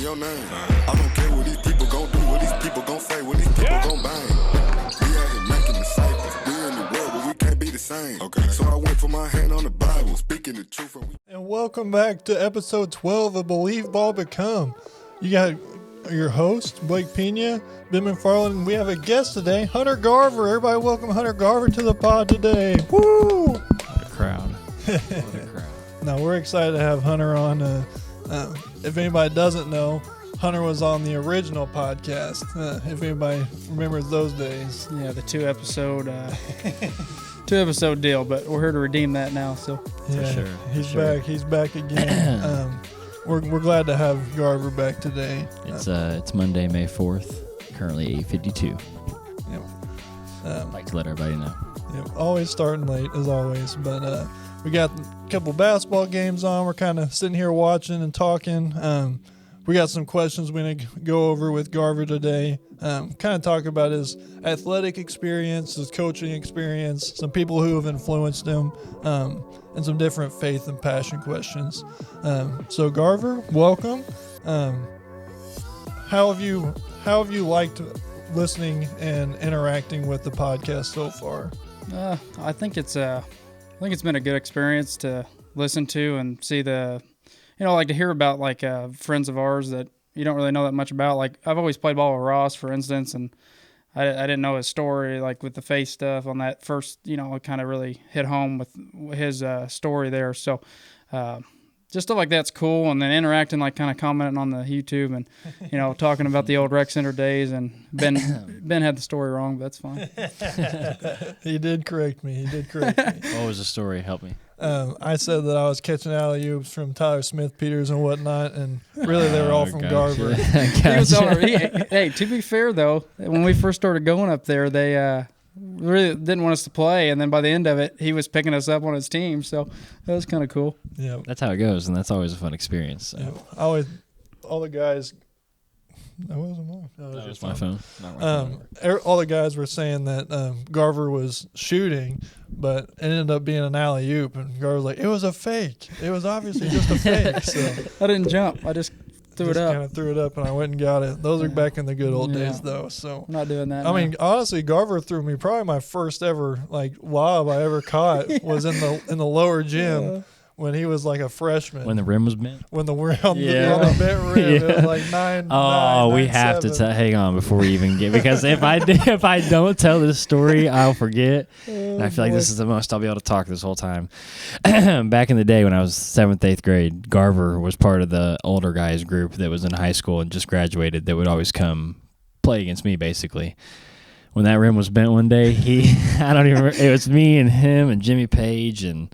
your name. I don't care what these people gon' do, what these people gon' say, what these people gon' bang. We out here making disciples. We in the world, but we can't be the same. Okay. So I went for my hand on the Bible, speaking the truth. And welcome back to episode 12 of Believe Ball Become. You got your host, Blake Pena, Ben McFarland, and we have a guest today, Hunter Garver. Everybody welcome Hunter Garver to the pod today. Woo! What a crowd. What a crowd. Now, we're excited to have Hunter on. If anybody doesn't know, Hunter was on the original podcast, if anybody remembers those days. Yeah, the two episode deal, but we're here to redeem that now. So yeah, for sure. He's back again. We're glad to have Garver back today. It's Monday, May 4th, currently 8:52. Yep. I'd like to let everybody know. Yep. Always starting late, as always, but we got a couple basketball games on. We're kind of sitting here watching and talking. We got some questions we're going to go over with Garver today. Kind of talk about his athletic experience, his coaching experience, some people who have influenced him, and some different faith and passion questions. So Garver, welcome. How have you liked listening and interacting with the podcast so far? I think it's been a good experience to listen to and see like to hear about like friends of ours that you don't really know that much about. Like I've always played ball with Ross, for instance, and I didn't know his story, like with the faith stuff on that first, it kind of really hit home with his story there. So just stuff like that's cool. And then interacting, like kind of commenting on the YouTube and, talking about the old rec center days. And Ben had the story wrong, but that's fine. He did correct me. What was the story? Help me. I said that I was catching alley-oops from Tyler Smith, Peters, and whatnot, and really they were all from Garver. Hey, to be fair, though, when we first started going up there, they really didn't want us to play, and then by the end of it, he was picking us up on his team, so that was kind of cool. Yeah, that's how it goes, and that's always a fun experience. So. Yeah. All the guys... That wasn't mine. That was my phone. All the guys were saying that Garver was shooting, but it ended up being an alley-oop, and Garver was like, it was a fake. It was obviously just a fake. So I didn't jump. I just threw it up. Kind of threw it up, and I went and got it. Those are back in the good old days, though. So I'm not doing that. I mean, honestly, Garver threw me probably my first ever lob I ever caught was in the lower gym. Yeah. When he was like a freshman. When the rim was bent? When the rim on the bent rim. It was like 9. We have to hang on before we even get, because if I don't tell this story, I'll forget. And I feel like this is the most I'll be able to talk this whole time. Back in the day when I was 7th, 8th grade, Garver was part of the older guys group that was in high school and just graduated that would always come play against me, basically. When that rim was bent one day, it was me and him and Jimmy Page and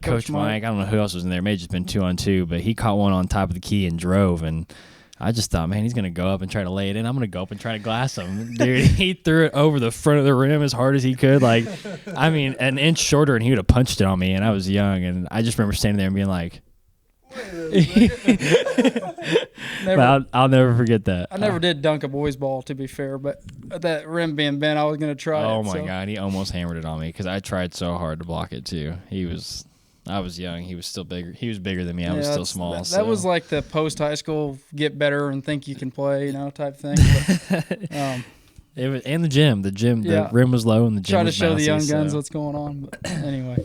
Coach Mike. I don't know who else was in there. It may have just been 2-on-2, but he caught one on top of the key and drove. And I just thought, man, he's going to go up and try to lay it in. I'm going to go up and try to glass him. Dude, he threw it over the front of the rim as hard as he could. An inch shorter, and he would have punched it on me. And I was young, and I just remember standing there and being like, I'll never forget that. I never did dunk a boys ball, to be fair, but that rim being bent, I was going to try it. Oh, my God. He almost hammered it on me because I tried so hard to block it, too. I was young. He was still bigger. He was bigger than me. I was still small. That was like the post-high school get better and think you can play, type thing. But, it was, and the gym. The rim was low and the gym was try to show bouncy, the young guns what's going on. But anyway.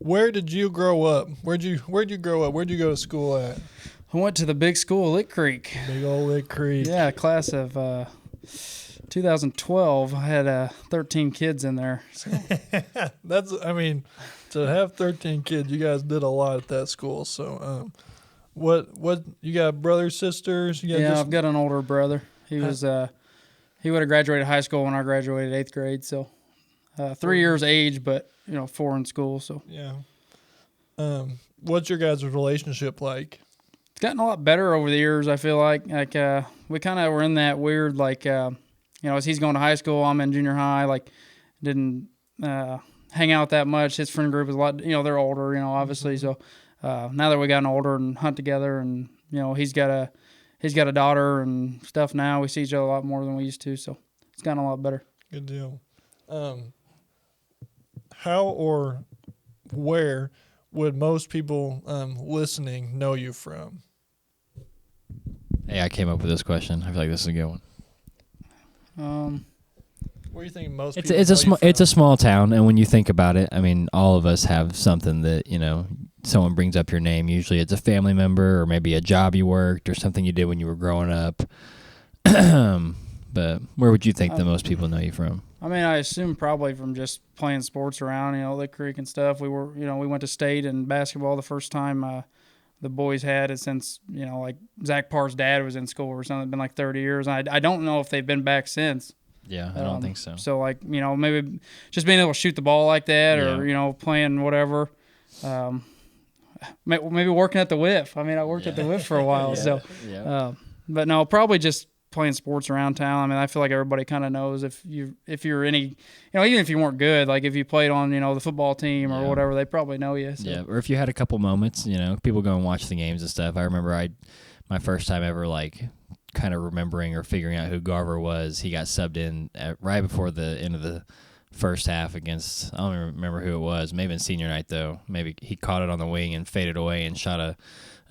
Where did you grow up? Where'd you grow up? Where'd you go to school at? I went to the big school, Lick Creek. Big old Lick Creek. Yeah, class of 2012. I had 13 kids in there. So. To have 13 kids, you guys did a lot at that school. So, what you got? Brothers, sisters? I've got an older brother. He was he would have graduated high school when I graduated 8th grade. So, 3 years age, but 4 in school. So yeah. What's your guys' relationship like? It's gotten a lot better over the years. I feel like we kind of were in that weird as he's going to high school, I'm in junior high. Didn't hang out that much. His friend group is a lot. They're older. Obviously. So now that we gotten older and hunt together, and he's got a daughter and stuff now. We see each other a lot more than we used to. So it's gotten a lot better. Good deal. How or where would most people listening know you from? Hey, I came up with this question. I feel like this is a good one. Where do you think most It's people it's a know you small from? it's a small town, and when you think about it, I mean, all of us have something that someone brings up your name. Usually, it's a family member or maybe a job you worked or something you did when you were growing up. But where would you think the most people know you from? I mean, I assume probably from just playing sports around, Lick Creek and stuff. We were, we went to state and basketball the first time the boys had it since, like Zach Parr's dad was in school or something. It's been like 30 years. And I don't know if they've been back since. Yeah, I don't think so. So, like, maybe just being able to shoot the ball like that or, playing whatever. Maybe working at the WIF. I mean, I worked at the WIF for a while. But no, probably just playing sports around town. I mean, I feel like everybody kind of knows if you're any, even if you weren't good, like if you played on, the football team or whatever, they probably know you. So. Yeah, or if you had a couple moments, people go and watch the games and stuff. I remember my first time ever, like, kind of remembering or figuring out who Garver was. He got subbed in right before the end of the first half against, I don't even remember who it was. Maybe in senior night, though. Maybe he caught it on the wing and faded away and shot a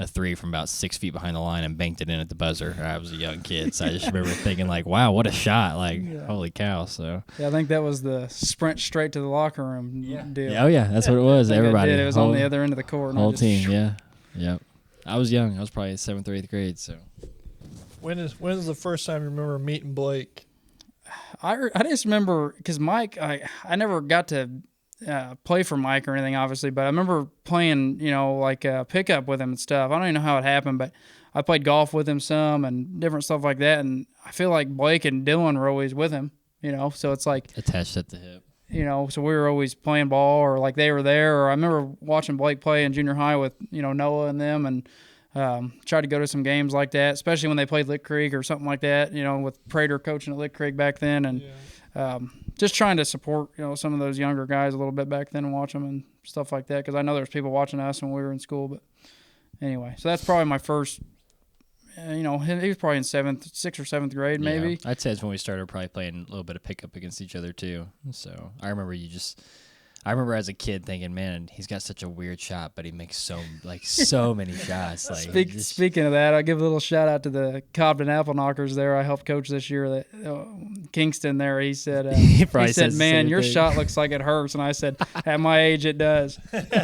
three from about 6 feet behind the line and banked it in at the buzzer. I was a young kid, so I just remember thinking, like, wow, what a shot. Like, holy cow. So yeah, I think that was the sprint straight to the locker room deal. Yeah, oh, yeah, that's what it was. Everybody. It was on the other end of the court. Whole team, yeah. Yep. I was young. I was probably 7th or 8th grade, so. When is the first time you remember meeting Blake? I just remember because Mike, I never got to play for Mike or anything, obviously, but I remember playing, like pickup with him and stuff. I don't even know how it happened, but I played golf with him some and different stuff like that. And I feel like Blake and Dylan were always with him, so it's like attached at the hip. So we were always playing ball or like they were there. Or I remember watching Blake play in junior high with, Noah and them and tried to go to some games like that, especially when they played Lick Creek or something like that, with Prater coaching at Lick Creek back then. And just trying to support, some of those younger guys a little bit back then and watch them and stuff like that. Because I know there's people watching us when we were in school. But anyway, so that's probably my first, he was probably in 6th or 7th grade maybe. Yeah, I'd say it's when we started probably playing a little bit of pickup against each other too. So I remember as a kid thinking, man, he's got such a weird shot, but he makes so many shots. Like Speaking of that, I'll give a little shout out to the Cobden Appleknockers there. I helped coach this year. That Kingston there, he said, man, your shot looks like it hurts. And I said, at my age, it does. It's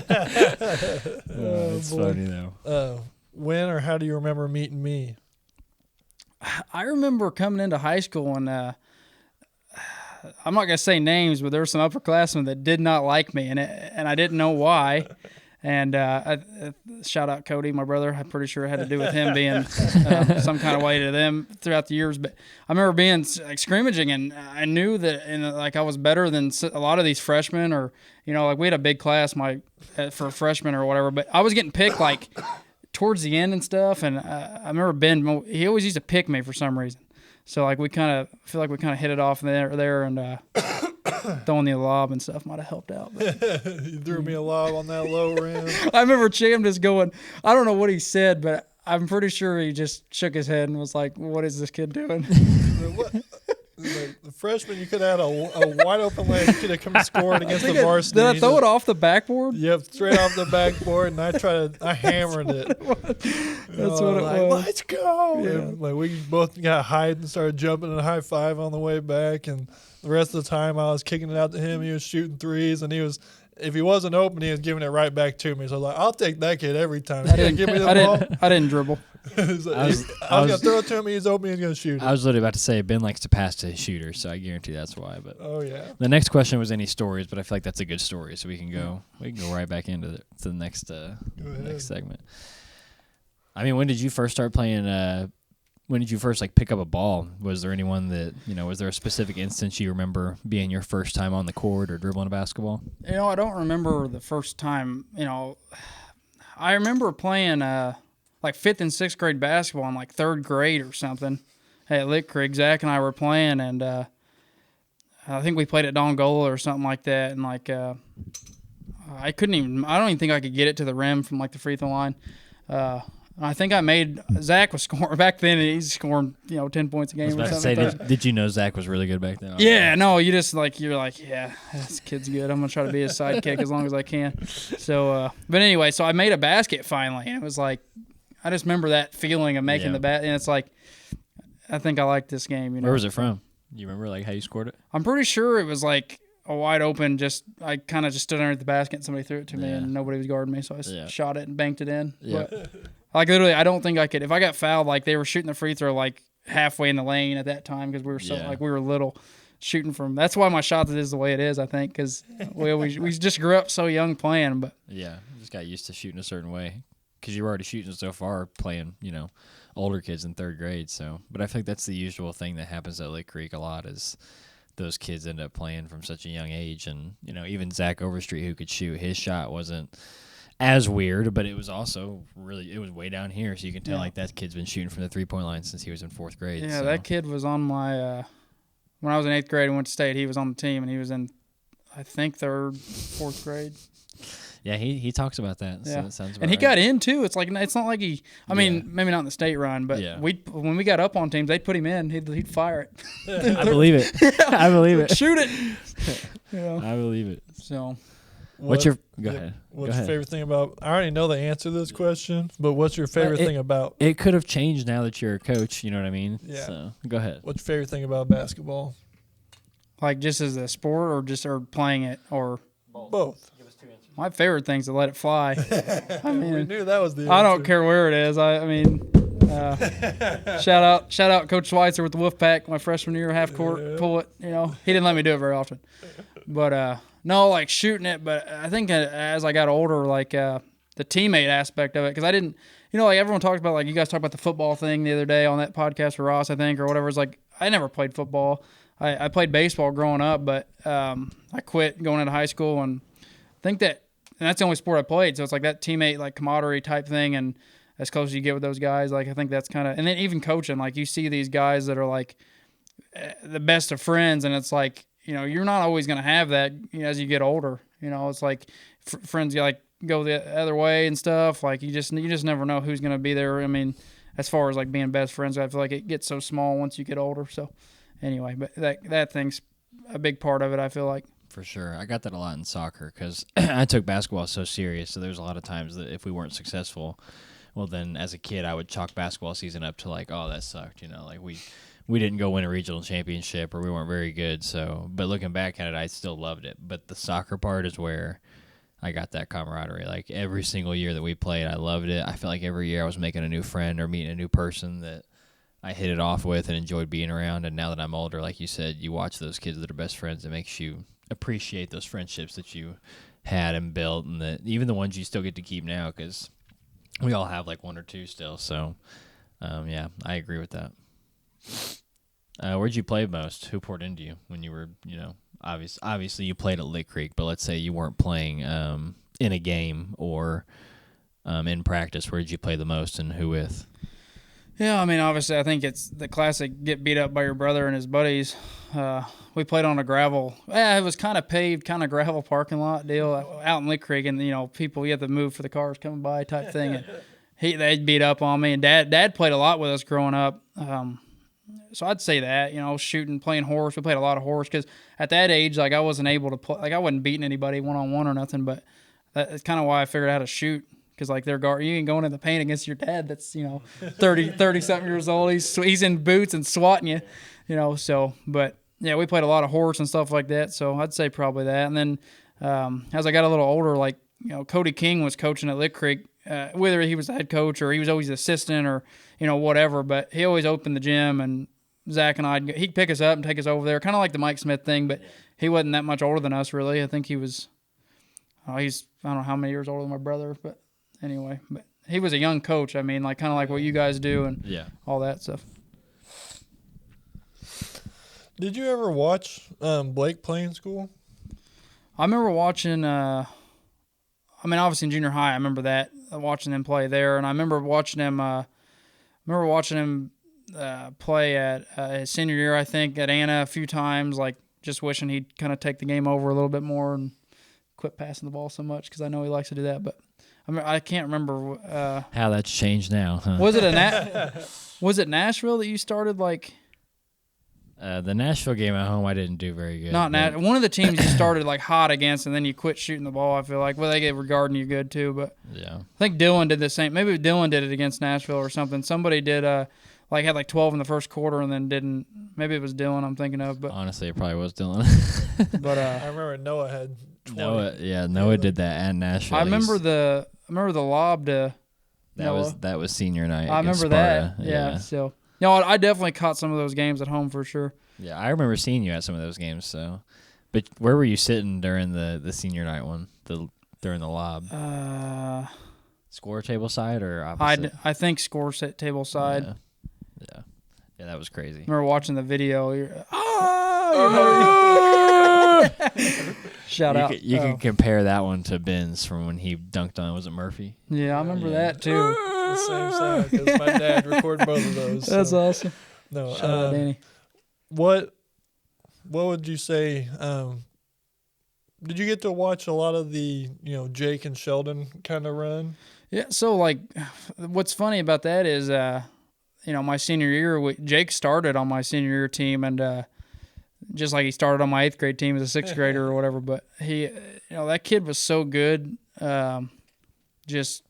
funny though. When or how do you remember meeting me? I remember coming into high school and I'm not going to say names, but there were some upperclassmen that did not like me, and I didn't know why. And shout out Cody, my brother. I'm pretty sure it had to do with him being some kind of way to them throughout the years. But I remember being like scrimmaging, and I knew that I was better than a lot of these freshmen, or like we had a big class for freshmen or whatever. But I was getting picked like towards the end and stuff. And I remember Ben, he always used to pick me for some reason. So like we kind of hit it off there, and throwing the lob and stuff might have helped out. But. You threw me a lob on that low rim. I remember Cham just going, I don't know what he said, but I'm pretty sure he just shook his head and was like, "What is this kid doing?" The freshman, you could have had a wide open leg. You could have come and scored against the varsity. Did I throw it off the backboard? Yep, straight off the backboard, and I hammered it. That's what it was. Let's go! Yeah. And, we both got hyped and started jumping and high five on the way back. And the rest of the time, I was kicking it out to him. He was shooting threes, and if he wasn't open, he was giving it right back to me. So I was like, I'll take that kid every time. Give me the ball. I didn't dribble. I was going to throw it to him. He's open. He's going to shoot it. I was literally about to say Ben likes to pass to his shooters, so I guarantee that's why. But oh yeah. The next question was any stories, but I feel like that's a good story, so we can go right back into the next segment. I mean, when did you first start playing? When did you first pick up a ball? Was there anyone that was there a specific instance you remember being your first time on the court or dribbling a basketball? I don't remember the first time. I remember playing 5th and 6th grade basketball in 3rd grade or something at Lick Creek. Zach and I were playing, and I think we played at Dongola or something like that. And I don't even think I could get it to the rim from the free throw line. I think Zach was scoring back then. He's scoring 10 points a game or something. Did you know Zach was really good back then? Yeah, no, you just yeah, this kid's good. I'm gonna try to be his sidekick as long as I can. So, but anyway, so I made a basket finally, and it was I just remember that feeling of making the bat, and it's like, I think I like this game. Where was it from? You remember like how you scored it? I'm pretty sure it was like a wide open. I kind of just stood underneath the basket, and somebody threw it to me, and nobody was guarding me, so I shot it and banked it in. Yeah. But, like literally, I don't think I could. If I got fouled, like they were shooting the free throw like halfway in the lane at that time because we were we were little. Shooting from that's why my shot is the way it is, I think, because we just grew up so young playing. But yeah, just got used to shooting a certain way because you were already shooting so far playing, older kids in third grade. So, but I think that's the usual thing that happens at Lick Creek a lot is those kids end up playing from such a young age. And even Zach Overstreet, who could shoot, his shot wasn't as weird, but it was also it was way down here, so you can tell like that kid's been shooting from the 3-point line since he was in fourth grade. Yeah, that kid was on my. When I was in 8th grade and went to state, he was on the team, and he was in, I think, 3rd, 4th grade. Yeah, he talks about that. Yeah. So that sounds about and he right. got in, too. It's not like he – I mean, maybe not in the state run, but when we got up on teams, they'd put him in. He'd fire it. I believe it. I believe it. Shoot it. I believe it. So – What's your – go ahead. What's your favorite thing about – I already know the answer to this question, but what's your favorite thing about – It could have changed now that you're a coach, you know what I mean? Yeah. So, go ahead. What's your favorite thing about basketball? Like just as a sport or playing it or – Both. My favorite thing's to let it fly. I mean, we knew that was the answer. I don't care where it is. I mean, shout out Coach Schweitzer with the Wolfpack my freshman year, half court, pull it. He didn't let me do it very often. But no, like shooting it. But I think as I got older, like the teammate aspect of it, because I didn't, like everyone talked about, like you guys talked about the football thing the other day on that podcast with Ross, I think, or whatever. It's like I never played football. I played baseball growing up, but I quit going into high school, and I think that's the only sport I played. So it's like that teammate, like camaraderie type thing, and as close as you get with those guys, like I think that's kind of, and then even coaching, like you see these guys that are like the best of friends, and it's like, you're not always going to have that as you get older. It's like friends like go the other way and stuff. Like you just never know who's going to be there. I mean, as far as like being best friends, I feel like it gets so small once you get older. So anyway, but that thing's a big part of it, I feel like. For sure. I got that a lot in soccer because I took basketball so serious. So there's a lot of times that if we weren't successful, well, then as a kid, I would chalk basketball season up to like, oh, that sucked. Like we didn't go win a regional championship or we weren't very good. So, but looking back at it, I still loved it. But the soccer part is where I got that camaraderie. Like every single year that we played, I loved it. I felt like every year I was making a new friend or meeting a new person that I hit it off with and enjoyed being around. And now that I'm older, like you said, you watch those kids that are best friends. It makes you appreciate those friendships that you had and built, and that even the ones you still get to keep now, because we all have like one or two still. So, yeah, I agree with that. Where'd you play most? Who poured into you when you were, obviously you played at Lick Creek, but let's say you weren't playing in a game or in practice. Where did you play the most and who with? Yeah, I mean, obviously, I think it's the classic get beat up by your brother and his buddies. We played on a gravel. It was kind of paved, kind of gravel parking lot deal out in Lick Creek, and people, you have to move for the cars coming by type thing. And they'd beat up on me, and Dad played a lot with us growing up. So I'd say that, shooting, playing horse. We played a lot of horse because at that age, like I wasn't able to play, like I wasn't beating anybody one-on-one or nothing, but that's kind of why I figured out how to shoot. Because like you ain't going in the paint against your dad that's 30 something years old. He's in boots and swatting you, So, but yeah, we played a lot of horse and stuff like that. So I'd say probably that. And then as I got a little older, like Cody King was coaching at Lick Creek, whether he was the head coach or he was always the assistant or whatever. But he always opened the gym, and Zach and he'd pick us up and take us over there, kind of like the Mike Smith thing. But he wasn't that much older than us, really. I think he was. I don't know how many years older than my brother, but. Anyway, but he was a young coach. I mean, like kind of like what you guys do and all that stuff. Did you ever watch Blake play in school? I remember watching. Obviously in junior high, I remember that watching him play there, and I remember watching him. Play at his senior year, I think, at Anna a few times. Like just wishing he'd kind of take the game over a little bit more and quit passing the ball so much because I know he likes to do that, but. I can't remember how that's changed now. Huh? Was it was it Nashville that you started like? The Nashville game at home, I didn't do very good. One of the teams you started like hot against, and then you quit shooting the ball. I feel like they get regarding you good too. But yeah, I think Dylan did the same. Maybe Dylan did it against Nashville or something. Somebody did had like 12 in the first quarter and then didn't. Maybe it was Dylan I'm thinking of. But honestly, it probably was Dylan. But I remember Noah had 20. Noah did that at Nashville. I remember the lob to. That was senior night. I remember Sparta. that. Yeah. So. No, I definitely caught some of those games at home for sure. Yeah, I remember seeing you at some of those games. So, but where were you sitting during the senior night one? During the lob. Score table side or opposite? I think score table side. Yeah, that was crazy. I remember watching the video. Shout out. You can compare that one to Ben's from when he dunked on. Was it Murphy? Yeah, I remember that too. The same side because my dad recorded both of those. That's awesome. No, shout out Danny. What would you say? Did you get to watch a lot of the Jake and Sheldon kind of run? Yeah. So like, what's funny about that is my senior year, Jake started on my senior year team, and just like he started on my 8th grade team as a 6th grader or whatever. But he, that kid was so good, just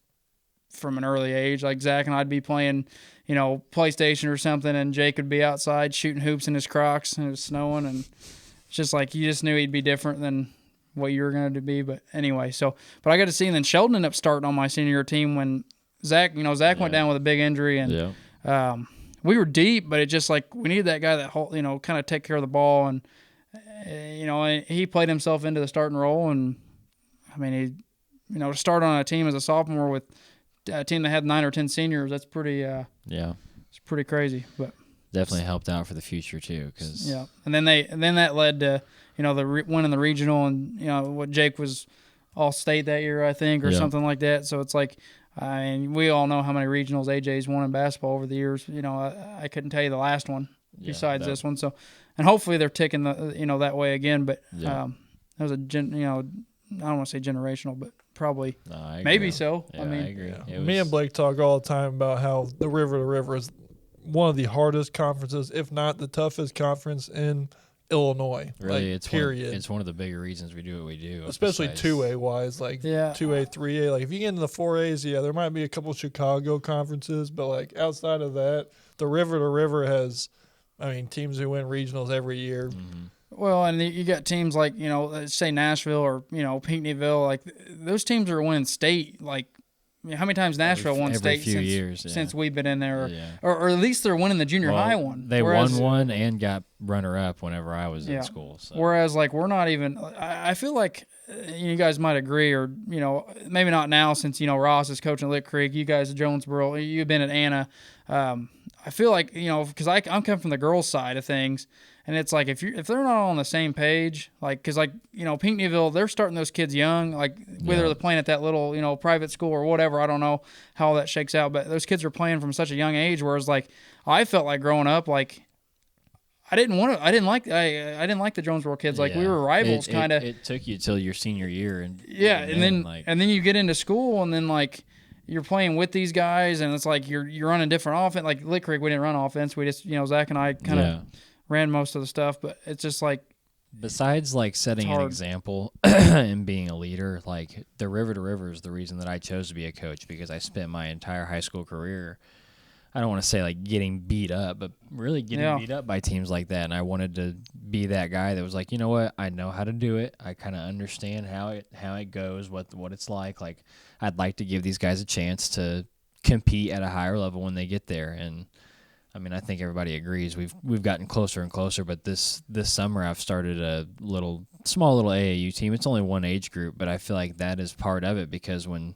from an early age. Like Zach and I'd be playing, PlayStation or something, and Jake would be outside shooting hoops in his Crocs, and it was snowing, and it's just like you just knew he'd be different than what you were going to be. But anyway, but I got to see, and then Sheldon ended up starting on my senior year team when Zach went down with a big injury, and we were deep, but it just like we needed that guy that kind of take care of the ball, and he played himself into the starting role, and I mean he to start on a team as a sophomore with a team that had 9 or 10 seniors, that's pretty it's pretty crazy, but definitely helped out for the future too, because and then that led to the winning the regional, and what Jake was all state that year, I think, or something like that. So it's like, I mean, we all know how many regionals AJ's won in basketball over the years. I couldn't tell you the last one besides this one. So, and hopefully they're ticking that way again. But that was I don't want to say generational, but probably maybe so. Yeah, I mean, I agree. Yeah. Me and Blake talk all the time about how the River to River is one of the hardest conferences, if not the toughest conference in Illinois. Really, like, it's period. It's one of the bigger reasons we do what we do. Especially 2A wise, like 2A, 3A. Like if you get into the 4As, there might be a couple of Chicago conferences, but like outside of that, the River to River has, teams who win regionals every year. Mm-hmm. Well, and you got teams like, say Nashville or, Pinckneyville, like those teams are winning state, like, how many times Nashville won state since we've been in there? Or at least they're winning the junior high one. They won one and got runner-up whenever I was in school. So. Whereas, like, we're not even – I feel like you guys might agree, or, maybe not now since, Ross is coaching Lick Creek. You guys at Jonesboro, you've been at Anna. I feel like, because I'm coming from the girls' side of things, and it's like if they're not all on the same page, like, because like Pinckneyville, they're starting those kids young, like whether they're playing at that little private school or whatever. I don't know how all that shakes out, but those kids are playing from such a young age. Whereas like I felt like growing up, like I didn't like the Jonesboro kids. Like we were rivals, kind of. It took you till your senior year, and then you get into school, and then like you're playing with these guys, and it's like you're running different offense. Like Lick Creek, we didn't run offense. We just Zach and I kind of ran most of the stuff, but it's just like, besides like setting an example and being a leader, like the River to River is the reason that I chose to be a coach, because I spent my entire high school career, I don't want to say like getting beat up, but really getting beat up by teams like that. And I wanted to be that guy that was like, you know what, I know how to do it. I kind of understand how it goes, what it's like. Like I'd like to give these guys a chance to compete at a higher level when they get there. And I think everybody agrees we've gotten closer and closer, but this summer I've started a small little AAU team. It's only one age group, but I feel like that is part of it, because when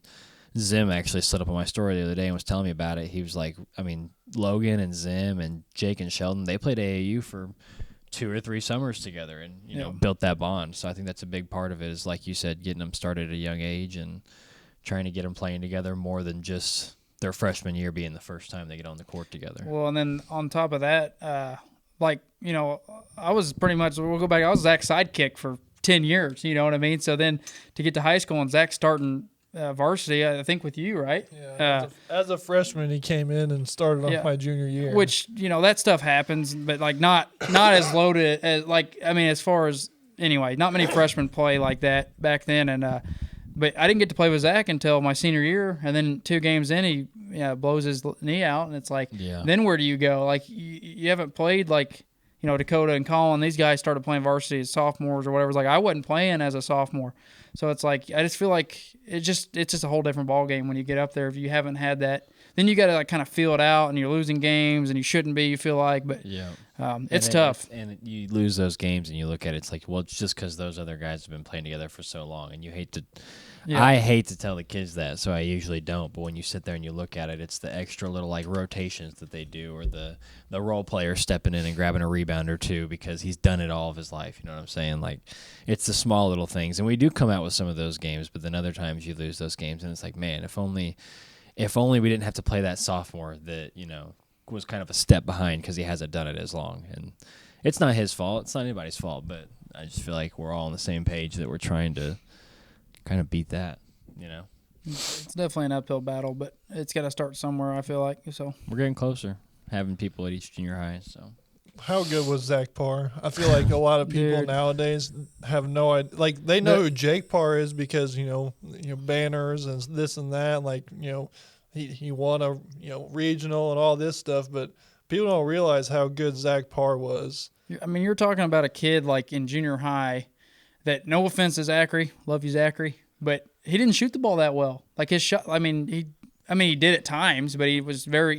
Zim actually slid up on my story the other day and was telling me about it, he was like, Logan and Zim and Jake and Sheldon, they played AAU for 2 or 3 summers together and built that bond. So I think that's a big part of it, is like you said, getting them started at a young age and trying to get them playing together more than just their freshman year being the first time they get on the court together. Well, and then on top of that, I was pretty much, we'll go back, I was Zach's sidekick for 10 years, you know what I mean? So then to get to high school and Zach starting varsity, I think with you, right? Yeah. As a freshman, he came in and started off my junior year. Which, that stuff happens, but like not as loaded as as far as anyway, not many freshmen play like that back then. And but I didn't get to play with Zach until my senior year, and then 2 games in, he blows his knee out, and it's like, then where do you go? Like you haven't played like. Dakota and Colin, these guys started playing varsity as sophomores or whatever. It's like I wasn't playing as a sophomore. So it's like I just feel like it's just a whole different ball game when you get up there if you haven't had that. Then you got to like kind of feel it out, and you're losing games, and you shouldn't be, you feel like. But it's tough. And you lose those games, and you look at it, it's like, well, it's just because those other guys have been playing together for so long, and you hate to I hate to tell the kids that, so I usually don't. But when you sit there and you look at it, it's the extra little like rotations that they do, or the role player stepping in and grabbing a rebound or two because he's done it all of his life. You know what I'm saying? Like, it's the small little things, and we do come out with some of those games. But then other times you lose those games, and it's like, man, if only we didn't have to play that sophomore that was kind of a step behind because he hasn't done it as long. And it's not his fault. It's not anybody's fault. But I just feel like we're all on the same page that we're trying to kind of beat that, It's definitely an uphill battle, but it's got to start somewhere, I feel like. So we're getting closer, having people at each junior high. So how good was Zach Parr? I feel like a lot of people nowadays have no idea. Like, they know who Jake Parr is because, banners and this and that. Like, he won a, regional and all this stuff, but people don't realize how good Zach Parr was. I mean, you're talking about a kid like in junior high that, no offense to Zachary, love you, Zachary, but he didn't shoot the ball that well. Like his shot, he did at times, but he was very,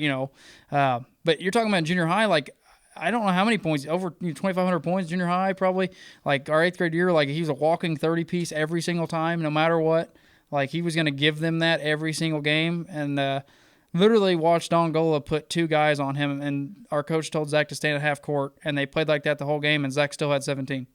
but you're talking about junior high, like, I don't know how many points, over 2,500 points junior high probably. Like our 8th grade year, like he was a walking 30-piece every single time, no matter what. Like he was going to give them that every single game. And literally watched Dongola put 2 guys on him, and our coach told Zach to stand at half court, and they played like that the whole game, and Zach still had 17.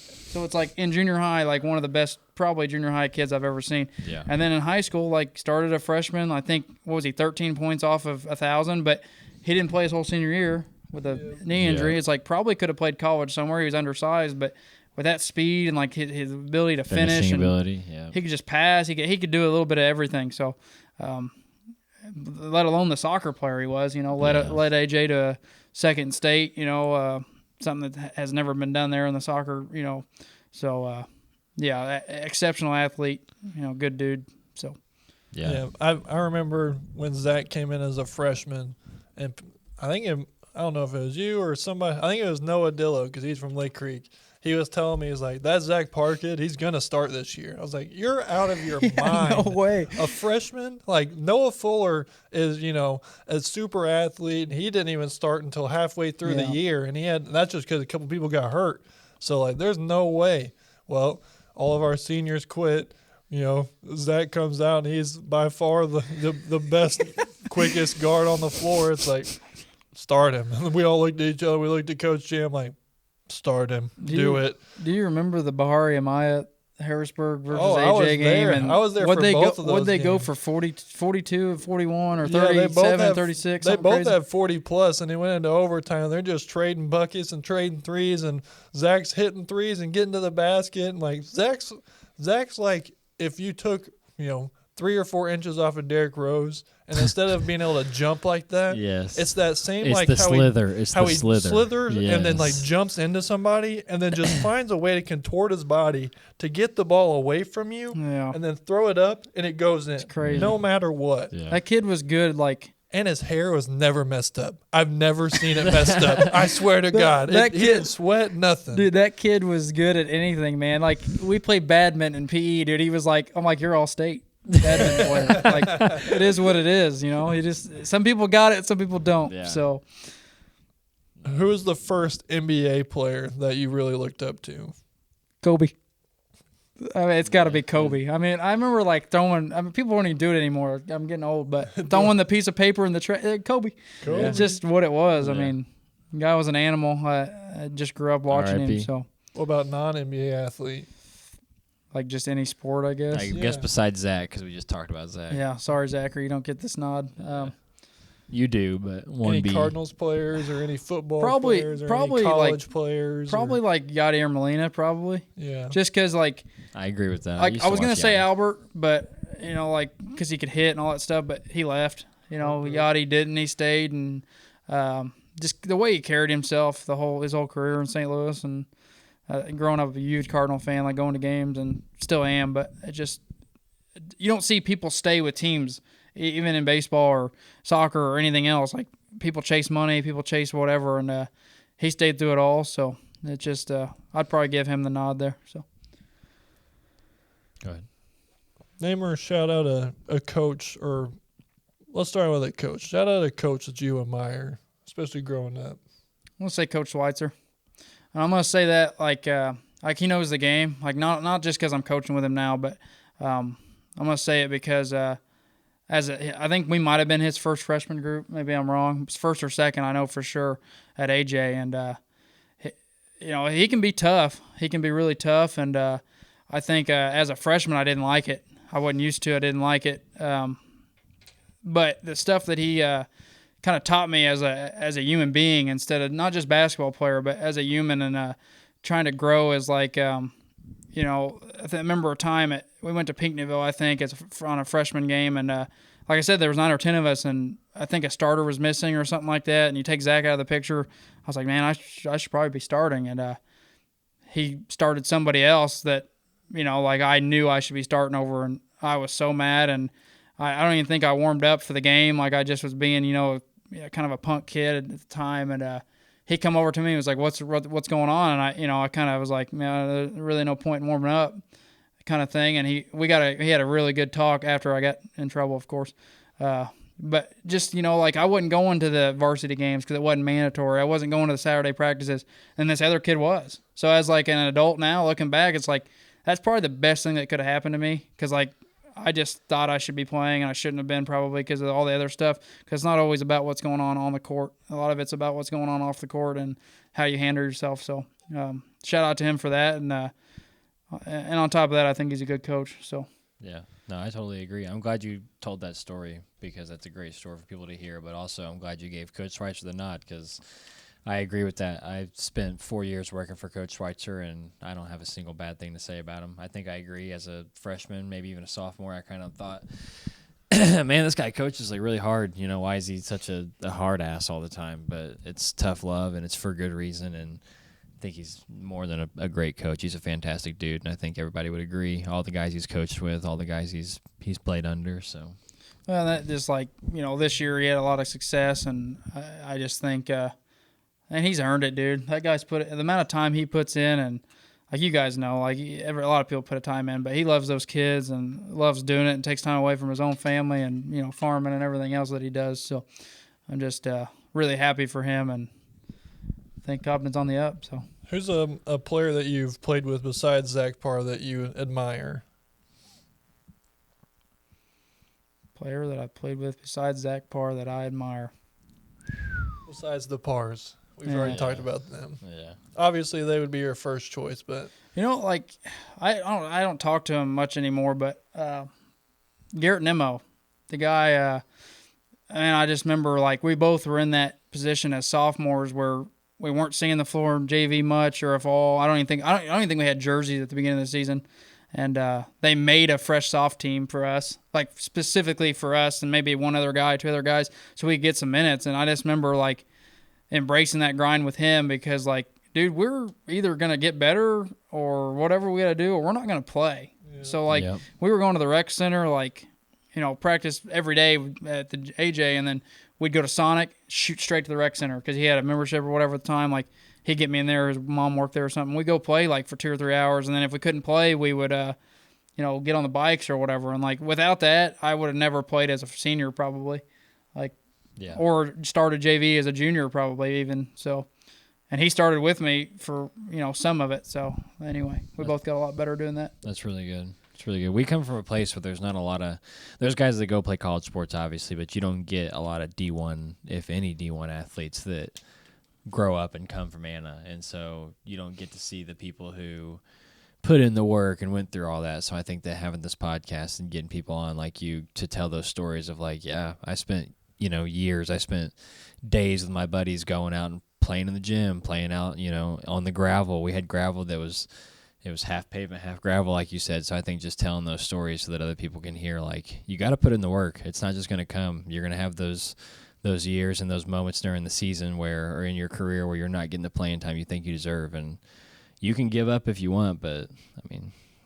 So it's like in junior high, like one of the best probably junior high kids I've ever seen. Yeah. And then in high school, like started a freshman, I think, 13 points off of 1,000, but he didn't play his whole senior year with a knee injury. Yeah. It's like probably could have played college somewhere. He was undersized, but with that speed and like his ability to finish, and ability, he could just pass. He could do a little bit of everything. So, let alone the soccer player he was. Led AJ to a second state. Something that has never been done there in the soccer. So exceptional athlete. Good dude. So. Yeah. I remember when Zach came in as a freshman, and I don't know if it was you or somebody. I think it was Noah Dillo because he's from Lake Creek. He was telling me, he's like, that Zach Parr kid, he's going to start this year. I was like, you're out of your mind. No way. A freshman? Like, Noah Fuller is, a super athlete. He didn't even start until halfway through the year. And that's just because a couple people got hurt. So, like, there's no way. Well, all of our seniors quit. Zach comes out, and he's by far the best, quickest guard on the floor. It's like, start him. And we all looked at each other. We looked at Coach Jam like, start him. Do it. Do you remember the Bahari Amaya Harrisburg versus game? AJ game? And I was there for both of those. Would they go for 42, 41, or 37, 36? They both have 40+, and they went into overtime. They're just trading buckets and trading threes, and Zach's hitting threes and getting to the basket. And, like, Zach's like if you took, 3 or 4 inches off of Derrick Rose, and instead of being able to jump like that, it's that same, it's like the how slither. he slithers and then like jumps into somebody and then just finds a way to contort his body to get the ball away from you and then throw it up and it goes in. It's crazy. No matter what. Yeah. That kid was good, like. And his hair was never messed up. I've never seen it messed up. I swear to God. He didn't sweat, nothing. Dude, that kid was good at anything, man. Like, we played badminton in PE, dude. He was like, I'm like, you're all state. Badminton player. Like, it is what it is, He just, some people got it, some people don't. Yeah. So, who was the first NBA player that you really looked up to? Kobe. I mean, it's got to be Kobe. I mean, I remember like throwing. I mean, people don't even do it anymore. I'm getting old, but throwing the piece of paper in the Kobe. It's just what it was. Yeah. I mean, the guy was an animal. I just grew up watching him. So, what about non-NBA athlete? Like just any sport, I guess. I guess besides Zach, because we just talked about Zach. Yeah, sorry, Zachary, you don't get this nod. You do, but Any 1B. Cardinals players or any football Probably- players or probably, any college like- players? Probably like Yadier Molina, probably. Yeah. Just because, like, I agree with that. I was going to say Yachty. Albert, but, like, because he could hit and all that stuff, but he left. Yachty didn't. He stayed, and just the way he carried himself his whole career in St. Louis, and growing up a huge Cardinal fan, like going to games, and still am, but it just you don't see people stay with teams, even in baseball or soccer or anything else. Like, people chase money, people chase whatever, and he stayed through it all. So it just I'd probably give him the nod there. So Go ahead. Name or shout out a coach, or let's start with a coach. Shout out a coach that you admire, especially growing up. I'm gonna say Coach Schweitzer, and I'm gonna say that like he knows the game. Like, not just because I'm coaching with him now, but I'm gonna say it because I think we might have been his first freshman group. Maybe I'm wrong. It's first or second, I know for sure, at AJ. And he can be tough. He can be really tough. And I think as a freshman, I didn't like it. I wasn't used to it. I didn't like it. But the stuff that he kind of taught me as a human being, instead of not just basketball player, but as a human, and trying to grow as like I remember a time we went to Pinckneyville, I think, on a freshman game, and like I said, there was 9 or 10 of us, and I think a starter was missing or something like that, and you take Zach out of the picture. I was like, man, I should probably be starting, and he started somebody else that, like I knew I should be starting over, and I was so mad, and I don't even think I warmed up for the game. Like, I just was being, kind of a punk kid at the time, and he come over to me and was like, what's going on? And I kind of was like, man, there's really no point in warming up, kind of thing. And he had a really good talk after I got in trouble, of course. But just, like, I wasn't going to the varsity games because it wasn't mandatory. I wasn't going to the Saturday practices, and this other kid was. So as like an adult now, looking back, it's like, that's probably the best thing that could have happened to me, because like, I just thought I should be playing, and I shouldn't have been, probably because of all the other stuff, because it's not always about what's going on the court. A lot of it's about what's going on off the court and how you handle yourself. So shout out to him for that. And on top of that, I think he's a good coach. So Yeah. No, I totally agree. I'm glad you told that story, because that's a great story for people to hear. But also, I'm glad you gave Coach Schweitzer the nod, because I agree with that. I've spent 4 years working for Coach Schweitzer, and I don't have a single bad thing to say about him. I think I agree. As a freshman, maybe even a sophomore, I kind of thought, man, this guy coaches like really hard. Why is he such a hard ass all the time? But it's tough love, and it's for good reason. And I think he's more than a great coach. He's a fantastic dude, and I think everybody would agree. All the guys he's coached with, all the guys he's played under. So, well, that just like this year he had a lot of success, and I just think. And he's earned it, dude. That guy's the amount of time he puts in, and like you guys know, like a lot of people put a time in, but he loves those kids and loves doing it, and takes time away from his own family and farming and everything else that he does. So I'm just really happy for him, and I think Cobden's on the up. So Who's a player that you've played with besides Zach Parr that you admire? Player that I played with besides Zach Parr that I admire. Besides the Parrs. We've already talked about them. yeah. Obviously, they would be your first choice, but Like I don't talk to him much anymore, but Garrett Nimmo, the guy, and I just remember like we both were in that position as sophomores where we weren't seeing the floor in JV much, or if all. I don't even think we had jerseys at the beginning of the season, and they made a fresh soft team for us, like specifically for us, and maybe two other guys, so we could get some minutes. And I just remember like embracing that grind with him, because like, dude, we're either going to get better or whatever we got to do, or we're not going to play. Yeah. So like we were going to the rec center, like, practice every day at the AJ, and then we'd go to Sonic, shoot straight to the rec center, because he had a membership or whatever at the time. Like, he'd get me in there, his mom worked there or something. We'd go play like for 2 or 3 hours, and then if we couldn't play, we would get on the bikes or whatever. And like without that, I would have never played as a senior probably. Like, Yeah. Or started JV as a junior probably even. So, and he started with me for, some of it. So anyway, we both got a lot better doing that. That's really good. It's really good. We come from a place where there's not a lot of – there's guys that go play college sports, obviously, but you don't get a lot of D1, if any D1 athletes that grow up and come from Anna. And so you don't get to see the people who put in the work and went through all that. So I think that having this podcast and getting people on like you to tell those stories of like, yeah, I spent years. I spent days with my buddies going out and playing in the gym, playing out, on the gravel. We had gravel that was half pavement, half gravel, like you said. So I think just telling those stories so that other people can hear, like, you got to put in the work. It's not just going to come. You're going to have those years and those moments during the season or in your career where you're not getting the playing time you think you deserve. And you can give up if you want, but,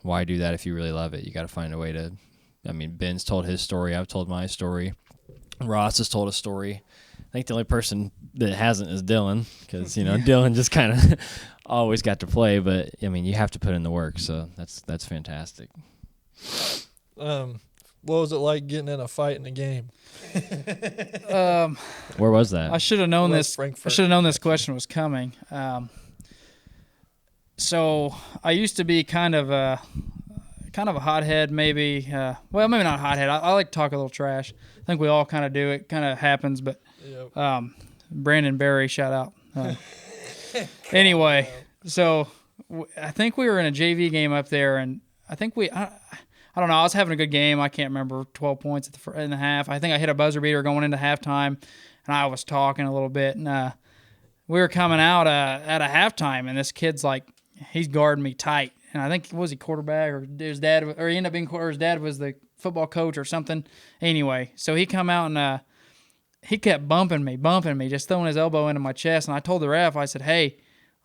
why do that if you really love it? You got to find a way to. Ben's told his story. I've told my story. Ross has told a story. I think the only person that hasn't is Dylan, because Dylan just kind of always got to play. But you have to put in the work, so that's fantastic. What was it like getting in a fight in a game? Where was that? I should have known this. Frankfurt. I should have known this question was coming. So I used to be kind of a hothead, maybe. Well, maybe not a hothead. I like to talk a little trash. I think we all kind of do. It kind of happens, but Brandon Berry, shout out. Anyway, so I think we were in a JV game up there, and I think I don't know. I was having a good game. I can't remember 12 points in the half. I think I hit a buzzer beater going into halftime, and I was talking a little bit, and we were coming out at a halftime, and this kid's like, he's guarding me tight. And I think, was he quarterback or his dad, or he ended up being his dad was the football coach or something. Anyway, so he come out and he kept bumping me, just throwing his elbow into my chest. And I told the ref, I said, hey,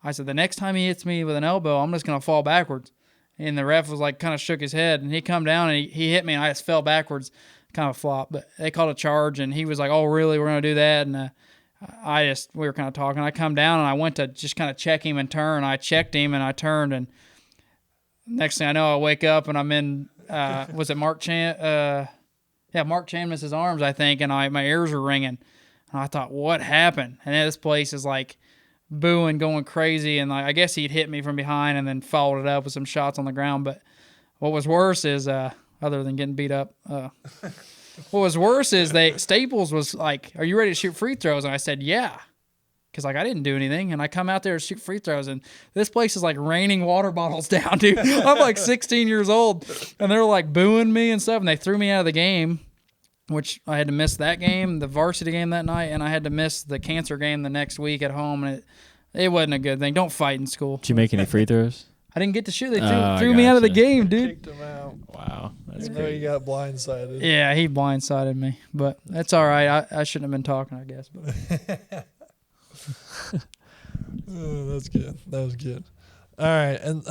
the next time he hits me with an elbow, I'm just going to fall backwards. And the ref was like, kind of shook his head, and he come down and he hit me, and I just fell backwards, kind of flopped. But they called a charge, and he was like, oh, really, we're going to do that? And we were kind of talking. I come down, and I went to just kind of check him and turn. I checked him, and I turned, and next thing I know, I wake up and I'm in, was it Mark Mark Chanmus's arms, I think, and my ears are ringing. And I thought, what happened? And this place is like booing, going crazy, and I guess he'd hit me from behind and then followed it up with some shots on the ground. But what was worse is, other than getting beat up, what was worse is Staples was like, are you ready to shoot free throws? And I said, yeah. Because, I didn't do anything, and I come out there to shoot free throws, and this place is, raining water bottles down, dude. I'm, 16 years old, and they're, booing me and stuff, and they threw me out of the game, which I had to miss that game, the varsity game that night, and I had to miss the cancer game the next week at home, and it wasn't a good thing. Don't fight in school. Did you make any free throws? I didn't get to shoot. They threw me out of the game, dude. Kicked him out. Wow. That's great. He got blindsided. Yeah, he blindsided me, but that's all right. I shouldn't have been talking, I guess. But. Oh, that's good. That was good. All right, and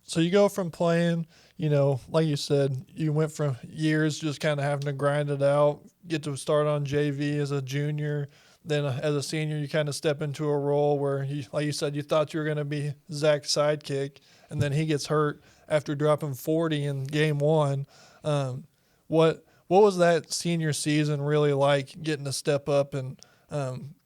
so you go from playing, like you said, you went from years just kind of having to grind it out, get to start on JV as a junior, then as a senior you kind of step into a role where, like you said, you thought you were going to be Zach's sidekick, and then he gets hurt after dropping 40 in game one. What was that senior season really like, getting to step up and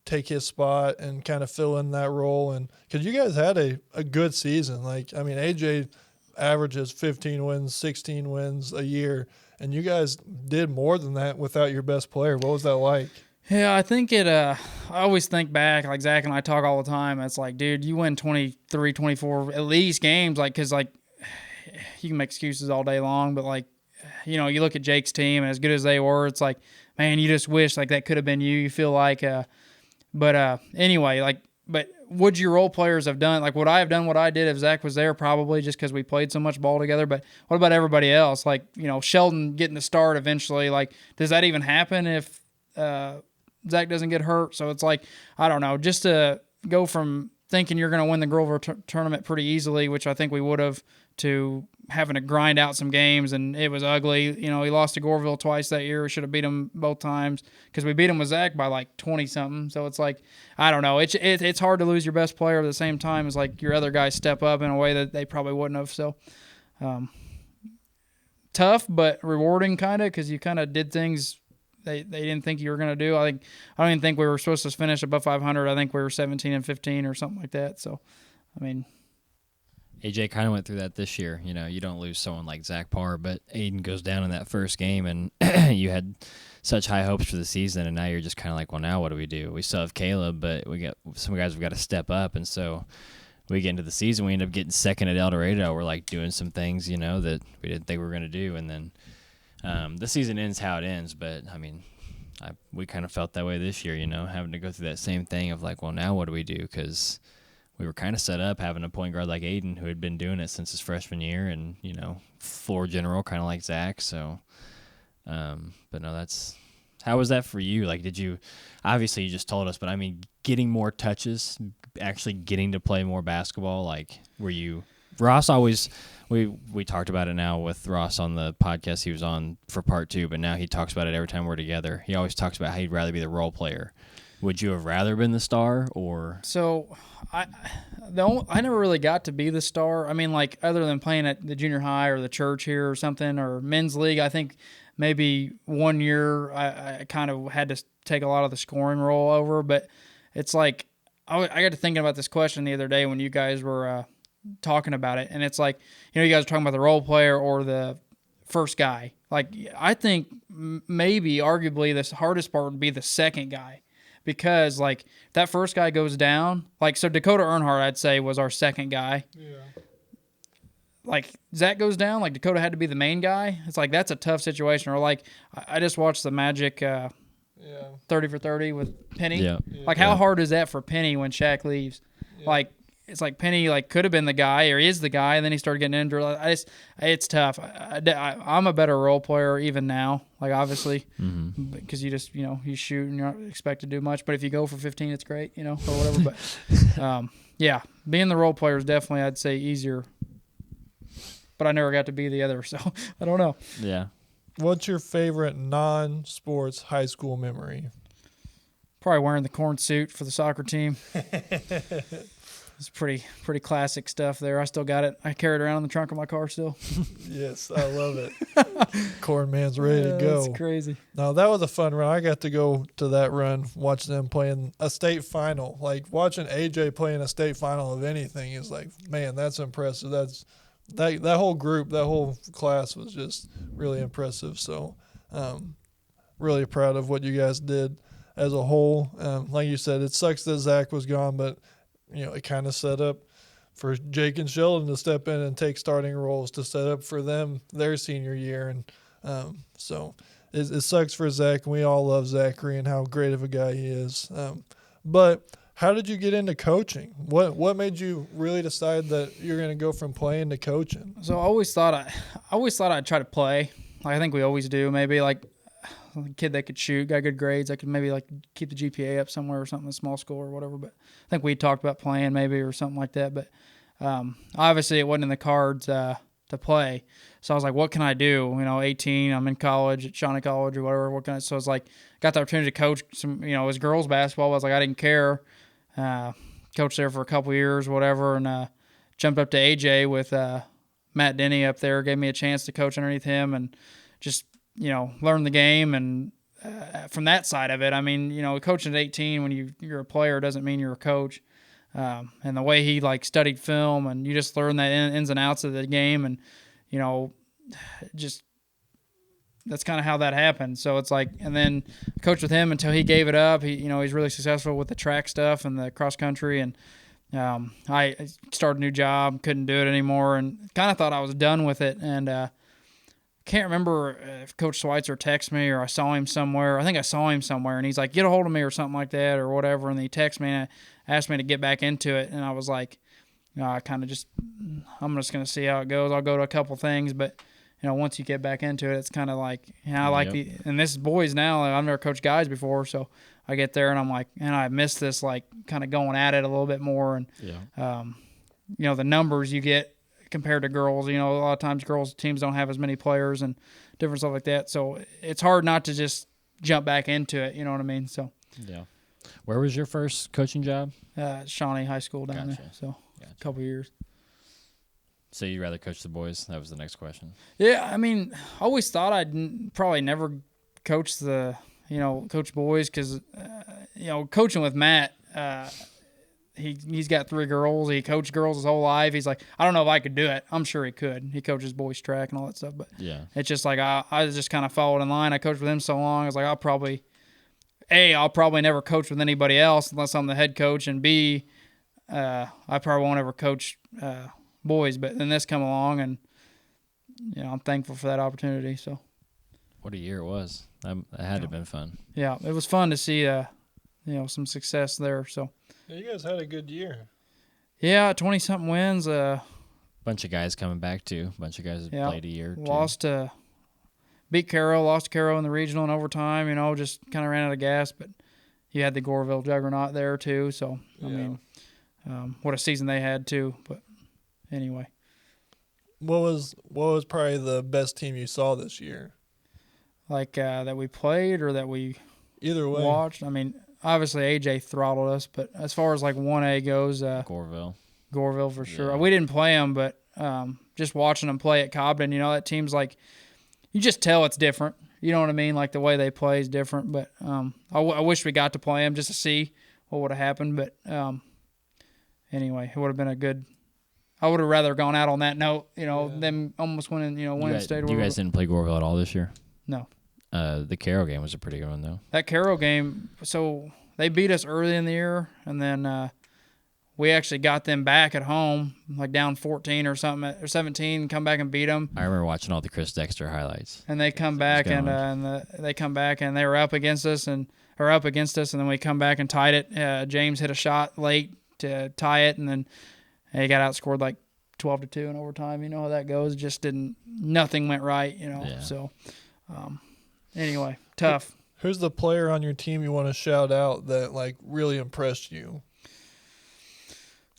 take his spot and kind of fill in that role? And because you guys had a good season, AJ averages 15 wins, 16 wins a year, and you guys did more than that without your best player. What was that like? Yeah, I think I always think back, Zach and I talk all the time. It's like, dude, you win 23, 24 at least games, because you can make excuses all day long, but you look at Jake's team, and as good as they were, it's like, man, you just wish that could have been you. You feel like, but anyway, but would your role players have done, would I have done what I did if Zach was there? Probably, just because we played so much ball together. But what about everybody else? Sheldon getting the start eventually. Does that even happen if Zach doesn't get hurt? So it's I don't know. Just to go from thinking you're going to win the Garver tournament pretty easily, which I think we would have, to having to grind out some games, and it was ugly. He lost to Goreville twice that year. We should have beat him both times, because we beat him with Zach by 20-something. So it's I don't know. It's hard to lose your best player at the same time as your other guys step up in a way that they probably wouldn't have. So tough, but rewarding kind of, because you kind of did things they didn't think you were going to do. I don't even think we were supposed to finish above 500. I think we were 17-15 or something like that. So, AJ kind of went through that this year. You don't lose someone like Zach Parr, but Aiden goes down in that first game, and you had such high hopes for the season, and now you're just kind of well, now what do? We still have Caleb, but we got some guys we've got to step up, and so we get into the season, we end up getting second at El Dorado. We're doing some things, that we didn't think we were going to do, and then the season ends how it ends, but we kind of felt that way this year, having to go through that same thing of like, well, now what do we do? Because we were kind of set up having a point guard like Aiden who had been doing it since his freshman year and, floor general kind of like Zach. So, but no, how was that for you? Like, obviously you just told us, but I mean, getting more touches, actually getting to play more basketball, like Ross always, we talked about it now with Ross on the podcast he was on for part 2, but now he talks about it every time we're together. He always talks about how he'd rather be the role player. Would you have rather been the star or? So I never really got to be the star. I mean, like other than playing at the junior high or the church here or something or men's league, I think maybe one year I kind of had to take a lot of the scoring role over. But it's like I got to thinking about this question the other day when you guys were talking about it, and it's like, you guys are talking about the role player or the first guy. Like I think maybe arguably the hardest part would be the second guy. Because, like, that first guy goes down. Like, so Dakota Earnhardt, I'd say, was our second guy. Yeah. Like, Zach goes down. Like, Dakota had to be the main guy. It's like, that's a tough situation. Or, like, I just watched the Magic 30 for 30 with Penny. Yeah. Like, how hard is that for Penny when Shaq leaves? Yeah. Like, it's like Penny, like, could have been the guy or is the guy, and then he started getting injured. It's tough. I'm a better role player even now, like, obviously, because you just, you shoot and you're not expected to do much. But if you go for 15, it's great, or whatever. But, yeah, being the role player is definitely, I'd say, easier. But I never got to be the other, so I don't know. Yeah. What's your favorite non-sports high school memory? Probably wearing the corn suit for the soccer team. It's pretty classic stuff there. I still got it. I carry it around in the trunk of my car still. Yes, I love it. Corn Man's ready to go. That's crazy. No, that was a fun run. I got to go to that run, watch them playing a state final. Like, watching AJ playing a state final of anything is like, man, that's impressive. That whole group, that whole class was just really impressive. So, really proud of what you guys did as a whole. Like you said, it sucks that Zach was gone, but it kind of set up for Jake and Sheldon to step in and take starting roles to set up for them their senior year. And so it sucks for Zach, and we all love Zachary and how great of a guy he is. But how did you get into coaching? What made you really decide that you're going to go from playing to coaching? So I always thought I'd try to play. Like I think we always do. Maybe like a kid that could shoot, got good grades. I could maybe like keep the GPA up somewhere or something in small school or whatever. But I think we talked about playing maybe or something like that. But obviously it wasn't in the cards to play. So I was like, what can I do? 18, I'm in college at Shawnee College or whatever. What can I? So I was like, got the opportunity to coach some. It was girls basketball. I was like, I didn't care. Coached there for a couple years, whatever, and jumped up to AJ with Matt Denny up there. Gave me a chance to coach underneath him and just learn the game. And from that side of it, I mean, coaching at 18 when you're a player doesn't mean you're a coach. And the way he studied film, and you just learn the ins and outs of the game, and just that's kind of how that happened. So it's like, and then coached with him until he gave it up. He's really successful with the track stuff and the cross country, and I started a new job, couldn't do it anymore, and kind of thought I was done with it. And can't remember if Coach Schweitzer texted me or I saw him somewhere. I think I saw him somewhere, and he's like, get a hold of me or something like that or whatever. And he texted me and asked me to get back into it. And I was like, I kind of just, I'm just going to see how it goes. I'll go to a couple things, but, once you get back into it, it's kind of like, I like and this is boys now. I've never coached guys before. So I get there and I'm like, and I miss this, kind of going at it a little bit more. And, the numbers you get compared to girls, a lot of times girls teams don't have as many players and different stuff like that. So it's hard not to just jump back into it. You know what I mean? So, yeah. Where was your first coaching job? Shawnee High School down there. So a couple years. So you'd rather coach the boys? That was the next question. Yeah. I mean, I always thought I'd probably never coach coach boys. 'Cause, coaching with Matt, He's got 3 girls. He coached girls his whole life. He's like, I don't know if I could do it. I'm sure he could. He coaches boys track and all that stuff. But it's just like I just kind of followed in line. I coached with him so long. I was like, I'll probably never coach with anybody else unless I'm the head coach. And B, I probably won't ever coach boys. But then this come along, and I'm thankful for that opportunity. So. What a year it was. That had to have been fun. Yeah, it was fun to see, some success there. So, Yeah, you guys had a good year. yeah, 20-something wins. Bunch of guys coming back, too. Bunch of guys that played a year, too. Lost to Carroll in the regional in overtime, just kind of ran out of gas. But you had the Goreville juggernaut there, too. So, I mean, what a season they had, too. But anyway. What was probably the best team you saw this year? Like that we played or that we Either way watched? I mean, obviously AJ throttled us, but as far as like 1A goes, Goreville for sure. Yeah. We didn't play them, but just watching them play at Cobden, that team's like, you just tell it's different. You know what I mean? Like the way they play is different. But I wish we got to play them just to see what would have happened. But anyway, it would have been a good. I would have rather gone out on that note, them almost winning, winning state. You guys didn't play Goreville at all this year? No. The Carroll game was a pretty good one, though. That Carroll game, so they beat us early in the year, and then we actually got them back at home, like down 14 or something, or 17, come back and beat them. I remember watching all the Chris Dexter highlights. And they come back, they come back, and they were up against us, and then we come back and tied it. James hit a shot late to tie it, and then he got outscored like 12-2 in overtime. You know how that goes. Just nothing went right, Yeah. So, anyway, tough. Who's the player on your team you want to shout out that like really impressed you?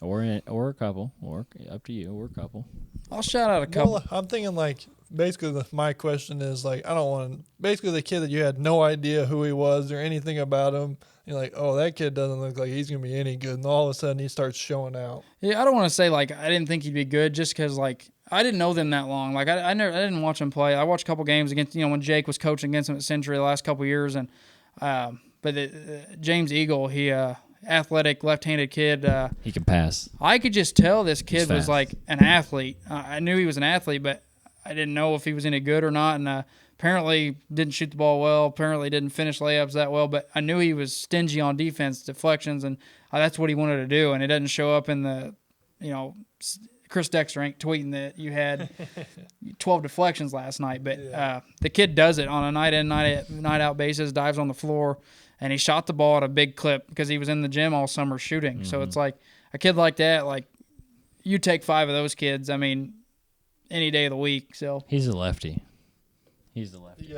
Or a couple, or up to you, or a couple. I'll shout out a couple. Well, I'm thinking like basically my question is like I don't want basically the kid that you had no idea who he was or anything about him. You're like, oh, that kid doesn't look like he's gonna be any good, and all of a sudden he starts showing out. Yeah, I don't want to say like I didn't think he'd be good just because like I didn't know them that long. Like I didn't watch him play. I watched a couple games against when Jake was coaching against him at Century the last couple years, and James Eagle, he athletic left-handed kid. He can pass. I could just tell this kid was fast. like an athlete. I knew he was an athlete, but I didn't know if he was any good or not. And apparently didn't shoot the ball well. Apparently didn't finish layups that well. But I knew he was stingy on defense, deflections, and that's what he wanted to do. And it doesn't show up in the, Chris Dexter ain't tweeting that you had 12 deflections last night. But the kid does it on a night-in, night-out basis, dives on the floor. And he shot the ball at a big clip because he was in the gym all summer shooting. Mm-hmm. So it's like a kid like that, like you take 5 of those kids, I mean, any day of the week. So he's a lefty. Yeah.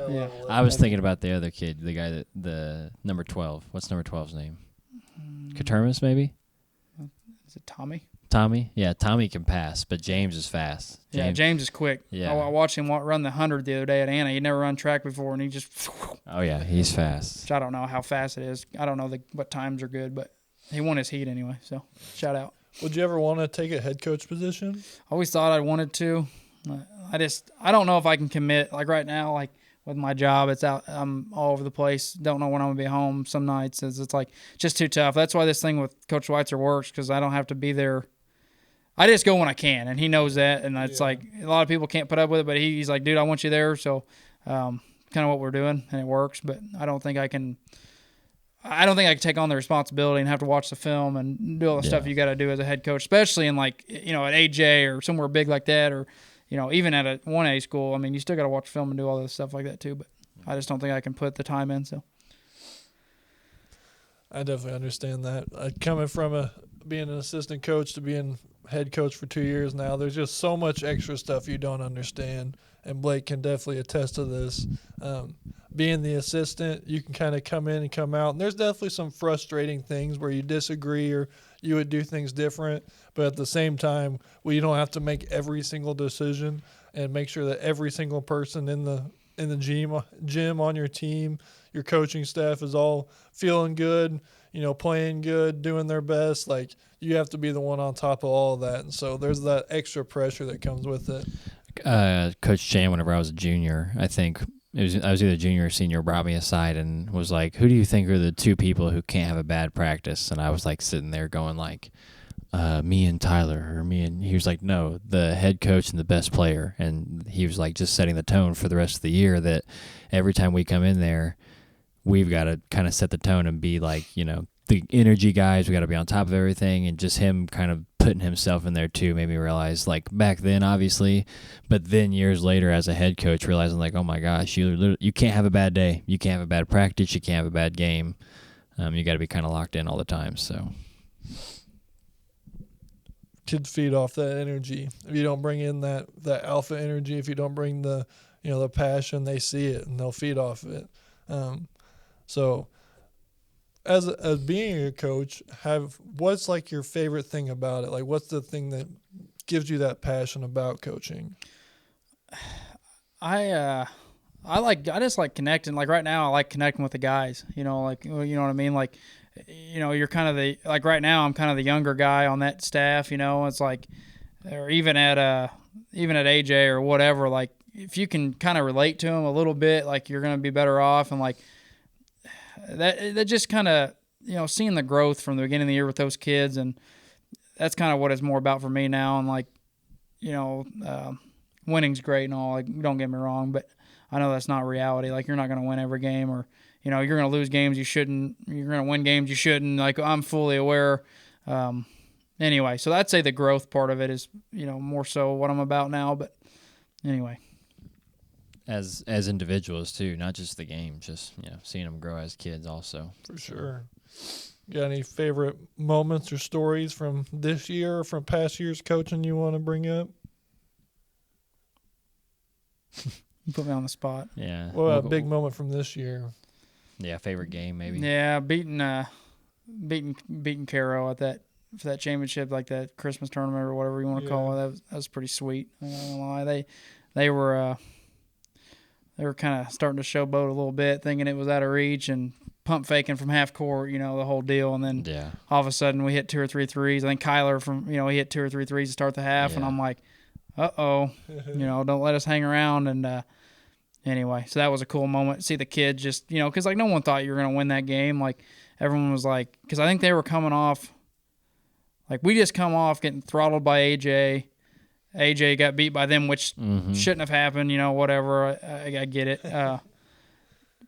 Lefty. I was thinking about the other kid, the guy the number 12. What's number 12's name? Katermis, maybe? Is it Tommy? Tommy? Yeah, Tommy can pass, but James is fast. James is quick. Yeah. I watched him run the 100 the other day at Anna. He'd never run track before, and he just... Oh, yeah, he's fast. Which I don't know how fast it is. I don't know what times are good, but he won his heat anyway, so shout out. Would you ever want to take a head coach position? I always thought I wanted to. I don't know if I can commit. Like right now, like with my job, it's out. I'm all over the place. Don't know when I'm going to be home some nights. It's like just too tough. That's why this thing with Coach Schweitzer works because I don't have to be there. I just go when I can, and he knows that. And it's like a lot of people can't put up with it, but he's like, dude, I want you there. So kind of what we're doing, and it works. But I don't think I can take on the responsibility and have to watch the film and do all the stuff you got to do as a head coach, especially in like, at AJ or somewhere big like that, or, even at a 1A school. I mean, you still got to watch film and do all this stuff like that too, but I just don't think I can put the time in. So I definitely understand that. Coming from being an assistant coach to being head coach for 2 years now, there's just so much extra stuff you don't understand, and Blake can definitely attest to this. Being the assistant, you can kind of come in and come out, and there's definitely some frustrating things where you disagree or you would do things different, but at the same time, you don't have to make every single decision and make sure that every single person in the gym on your team, your coaching staff is all feeling good, playing good, doing their best. Like, you have to be the one on top of all of that, and so there's that extra pressure that comes with it. Coach Chan, whenever I was a junior, I think I was either junior or senior, brought me aside and was like, who do you think are the 2 people who can't have a bad practice? And I was like sitting there going like, me and Tyler, or me and he was like, no, the head coach and the best player. And he was like just setting the tone for the rest of the year that every time we come in there, we've got to kind of set the tone and be like, the energy guys. We got to be on top of everything, and just him kind of putting himself in there too made me realize, like, back then, obviously, but then years later as a head coach, realizing, like, oh my gosh, you can't have a bad day. You can't have a bad practice. You can't have a bad game. You got to be kind of locked in all the time. So kids feed off that energy. If you don't bring in that alpha energy, if you don't bring the passion, they see it and they'll feed off of it. So as being a coach, what's like your favorite thing about it? Like, what's the thing that gives you that passion about coaching? I just like connecting. Like right now, I like connecting with the guys. You know what I mean? Like, you're kind of like right now, I'm kind of the younger guy on that staff. It's like, or even at AJ or whatever. Like, if you can kind of relate to them a little bit, like you're gonna be better off. And like that just kind of seeing the growth from the beginning of the year with those kids, and that's kind of what it's more about for me now. And like, winning's great and all. Like, don't get me wrong, but I know that's not reality. Like, you're not going to win every game, or, you're going to lose games you shouldn't. You're going to win games you shouldn't. Like, I'm fully aware. Anyway, so I'd say the growth part of it is, more so what I'm about now. But anyway. As individuals, too, not just the game, just, seeing them grow as kids also. For sure. Got any favorite moments or stories from this year or from past years coaching you want to bring up? You put me on the spot. Yeah. Well, a big moment from this year. Yeah, favorite game maybe. Yeah, beating Caro at for that championship, like that Christmas tournament or whatever you want to call it. That was pretty sweet. I'm not gonna lie. They were kind of starting to showboat a little bit, thinking it was out of reach and pump faking from half court, the whole deal. And then all of a sudden we hit 2 or 3 threes. I think Kyler he hit 2 or 3 threes to start the half, and I'm like, uh-oh, don't let us hang around. And anyway, so that was a cool moment. See the kids just, because like no one thought you were going to win that game. Like everyone was like, because I think they were coming off, like we just come off getting throttled by AJ. AJ got beat by them, which shouldn't have happened, whatever. I get it.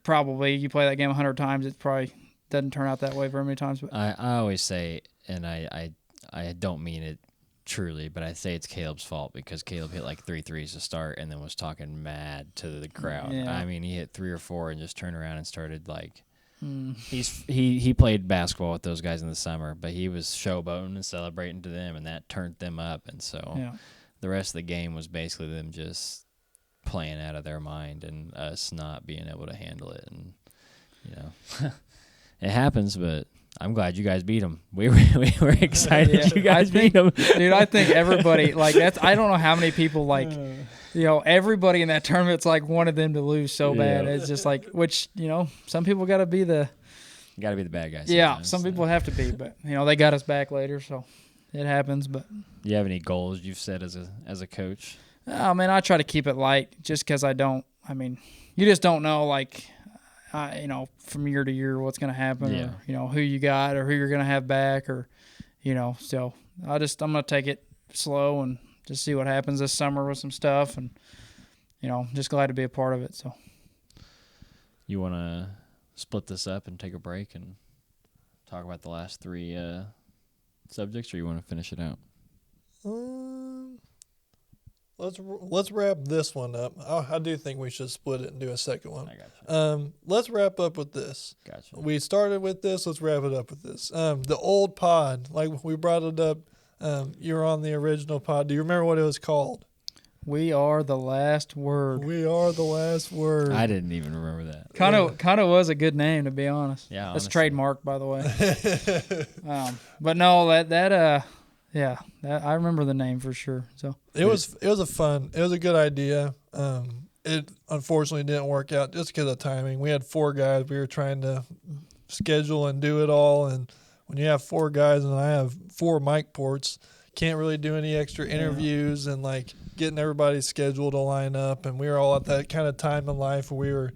Probably you play that game 100 times, it probably doesn't turn out that way very many times. But I always say, and I don't mean it truly, but I say it's Caleb's fault because Caleb hit like 3 threes to start and then was talking mad to the crowd. Yeah. I mean, he hit 3 or 4 and just turned around and started like he played basketball with those guys in the summer, but he was showboating and celebrating to them, and that turned them up. And so the rest of the game was basically them just playing out of their mind and us not being able to handle it. And it happens, but I'm glad you guys beat them. We were excited you guys beat them. Dude, I think everybody, like, that's, I don't know how many people, like, everybody in that tournament's, like, wanted them to lose so bad. It's just, like, which, some people got to be the bad guys. Yeah, some people have to be, but, they got us back later, so it happens. But do you have any goals you've set as a coach? Oh, man, I try to keep it light just because you just don't know, like, from year to year what's going to happen, or, who you got or who you're going to have back, or, so I'm going to take it slow and just see what happens this summer with some stuff, and, just glad to be a part of it. So you want to split this up and take a break and talk about the last 3 subjects, or you want to finish it out? Let's wrap this one up. I do think we should split it and do a second one. I got you. Let's wrap up with this. Gotcha. We started with this. Let's wrap it up with this. The old pod, like we brought it up. You were on the original pod. Do you remember what it was called? We are the last word. We are the last word. I didn't even remember that. Kind of was a good name, to be honest. Yeah, that's honestly. trademarked, by the way. But no, that I remember the name for sure. So it was a good idea. It unfortunately didn't work out just because of timing. We had 4 guys. We were trying to schedule and do it all, and when you have 4 guys and I have 4 mic ports, can't really do any extra interviews and like getting everybody's schedule to line up. And we were all at that kind of time in life where we were,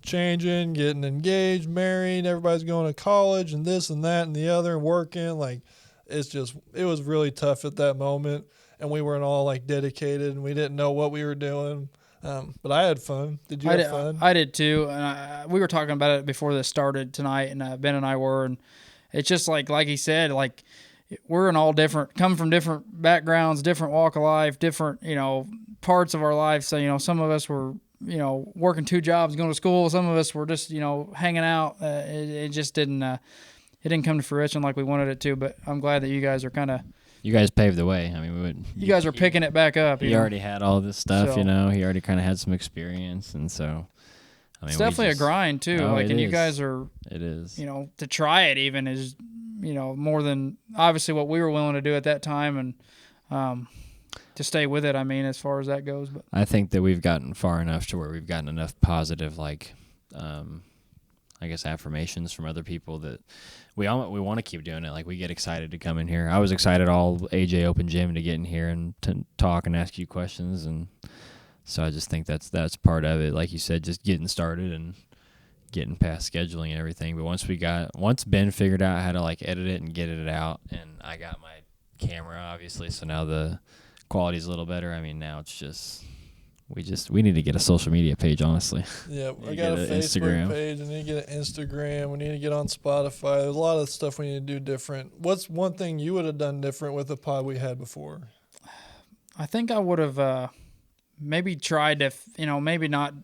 changing, getting engaged, married, everybody's going to college and this and that and the other and working. Like, it was really tough at that moment, and we weren't all like dedicated and we didn't know what we were doing. But I had fun. Did you have fun? I did too. And we were talking about it before this started tonight, and Ben and I were, and it's just like he said, like, we're in all different, come from different backgrounds, different walk of life, different, parts of our life. So, some of us were, working 2 jobs, going to school. Some of us were just, hanging out. It just didn't, it didn't come to fruition like we wanted it to, but I'm glad that you guys are you guys paved the way. I mean, you guys are picking it back up. He already had all this stuff, So- He already kind of had some experience, and so, I mean, It's definitely a grind too. Oh, and it you is. guys are, It is. to try it even is, more than obviously what we were willing to do at that time, and to stay with it. I mean, as far as that goes, but I think that we've gotten far enough to where we've gotten enough positive, I guess, affirmations from other people that we want to keep doing it. Like, we get excited to come in here. I was excited all AJ Open Gym to get in here and to talk and ask you questions, and so I just think that's part of it. Like you said, just getting started and getting past scheduling and everything. But once Ben figured out how to edit it and get it out, and I got my camera obviously, so now the quality's a little better. I mean, now it's just we need to get a social media page, honestly. Yeah, I You got a get an Facebook Instagram. page. I need to get an Instagram. We need to get on Spotify. There's a lot of stuff we need to do different. What's one thing you would have done different with the pod we had before? I think I would have maybe tried to, maybe not.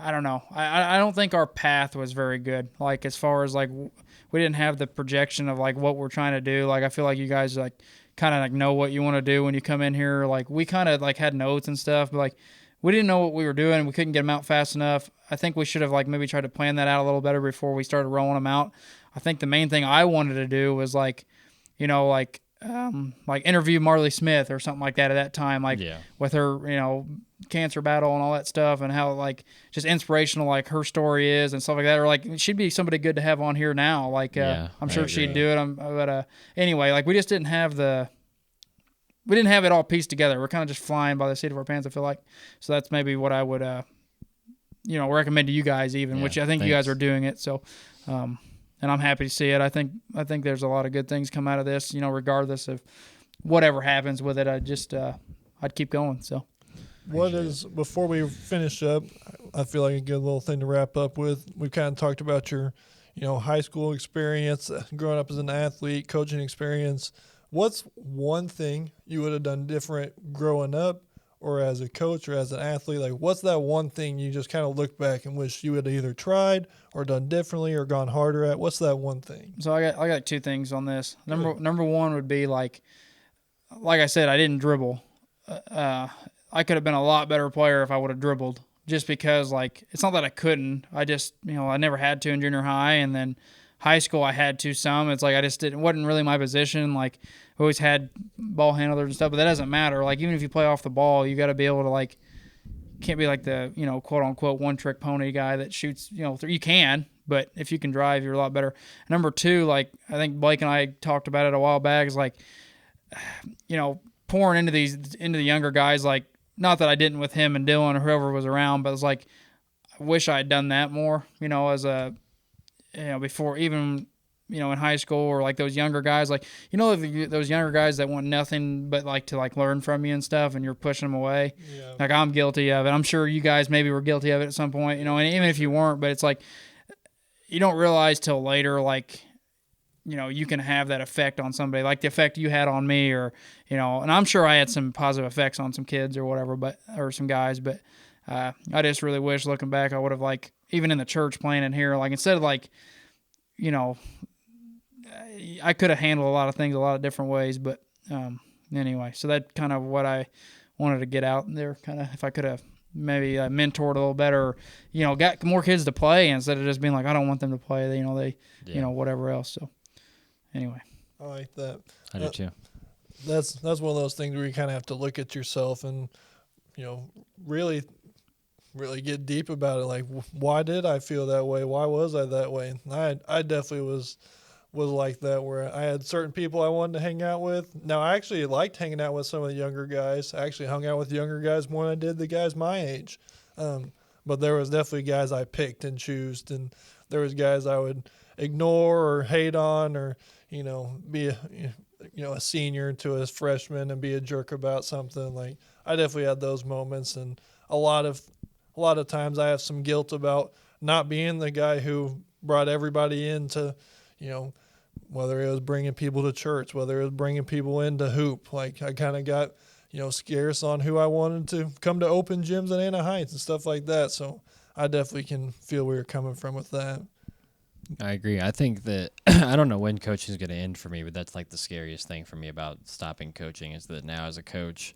I don't know. I don't think our path was very good. Like, as far as we didn't have the projection of what we're trying to do. Like, I feel like you guys kind of know what you want to do when you come in here. Like, we kind of had notes and stuff, but we didn't know what we were doing. We couldn't get them out fast enough. I think we should have maybe tried to plan that out a little better before we started rolling them out. I think the main thing I wanted to do was interview Marley Smith or something like that at that time, with her, cancer battle and all that stuff, and how just inspirational her story is and stuff like that. Or she'd be somebody good to have on here now. I'm sure she'd do it. But anyway, we just didn't have it all pieced together. We're kind of just flying by the seat of our pants, I feel like. So that's maybe what I would recommend to you guys even, which I think you guys are doing it. So and I'm happy to see it. I think there's a lot of good things come out of this, regardless of whatever happens with it. I'd keep going. So Before we finish up, I feel like a good little thing to wrap up with. We've kind of talked about your, high school experience, growing up as an athlete, coaching experience. What's one thing you would have done different growing up, or as a coach or as an athlete? What's that one thing you just kind of look back and wish you had either tried or done differently or gone harder at? What's that one thing? So I got 2 things on this. Number one would be like I said, I didn't dribble. I could have been a lot better player if I would have dribbled, just because it's not that I couldn't. I just, I never had to in junior high, and then high school I had to some. It's I just didn't, wasn't really my position. I always had ball handlers and stuff, but that doesn't matter. Even if you play off the ball, you got to be able to can't be the, quote unquote one trick pony guy that shoots, you can, but if you can drive, you're a lot better. Number 2, I think Blake and I talked about it a while back, is pouring into the younger guys, not that I didn't with him and Dylan or whoever was around, but it's I wish I had done that more, as a, before even, in high school, or those younger guys, those younger guys that want nothing but to learn from you and stuff, and you're pushing them away. Yeah. I'm guilty of it. I'm sure you guys maybe were guilty of it at some point, and even if you weren't, but it's you don't realize till later, you can have that effect on somebody, the effect you had on me, or, and I'm sure I had some positive effects on some kids or whatever, or some guys, but I just really wish, looking back, I would have, even in the church playing in here, instead of I could have handled a lot of things a lot of different ways, but anyway, so that's kind of what I wanted to get out there, kind of, if I could have maybe mentored a little better, got more kids to play instead of just being I don't want them to play, whatever else, so. Anyway, I like that. I do too. That's one of those things where you kind of have to look at yourself and, really get deep about it. Why did I feel that way? Why was I that way? And I definitely was like that, where I had certain people I wanted to hang out with. Now, I actually liked hanging out with some of the younger guys. I actually hung out with younger guys more than I did the guys my age. But there was definitely guys I picked and chose, and there was guys I would ignore or hate on, or be a senior to a freshman and be a jerk about something. I definitely had those moments, and a lot of times I have some guilt about not being the guy who brought everybody in to whether it was bringing people to church, whether it was bringing people into hoop. Like I kind of got, scarce on who I wanted to come to open gyms in Anna Heights and stuff like that. So I definitely can feel where you're coming from with that. I agree. I think that I don't know when coaching is going to end for me, but that's like the scariest thing for me about stopping coaching is that now as a coach,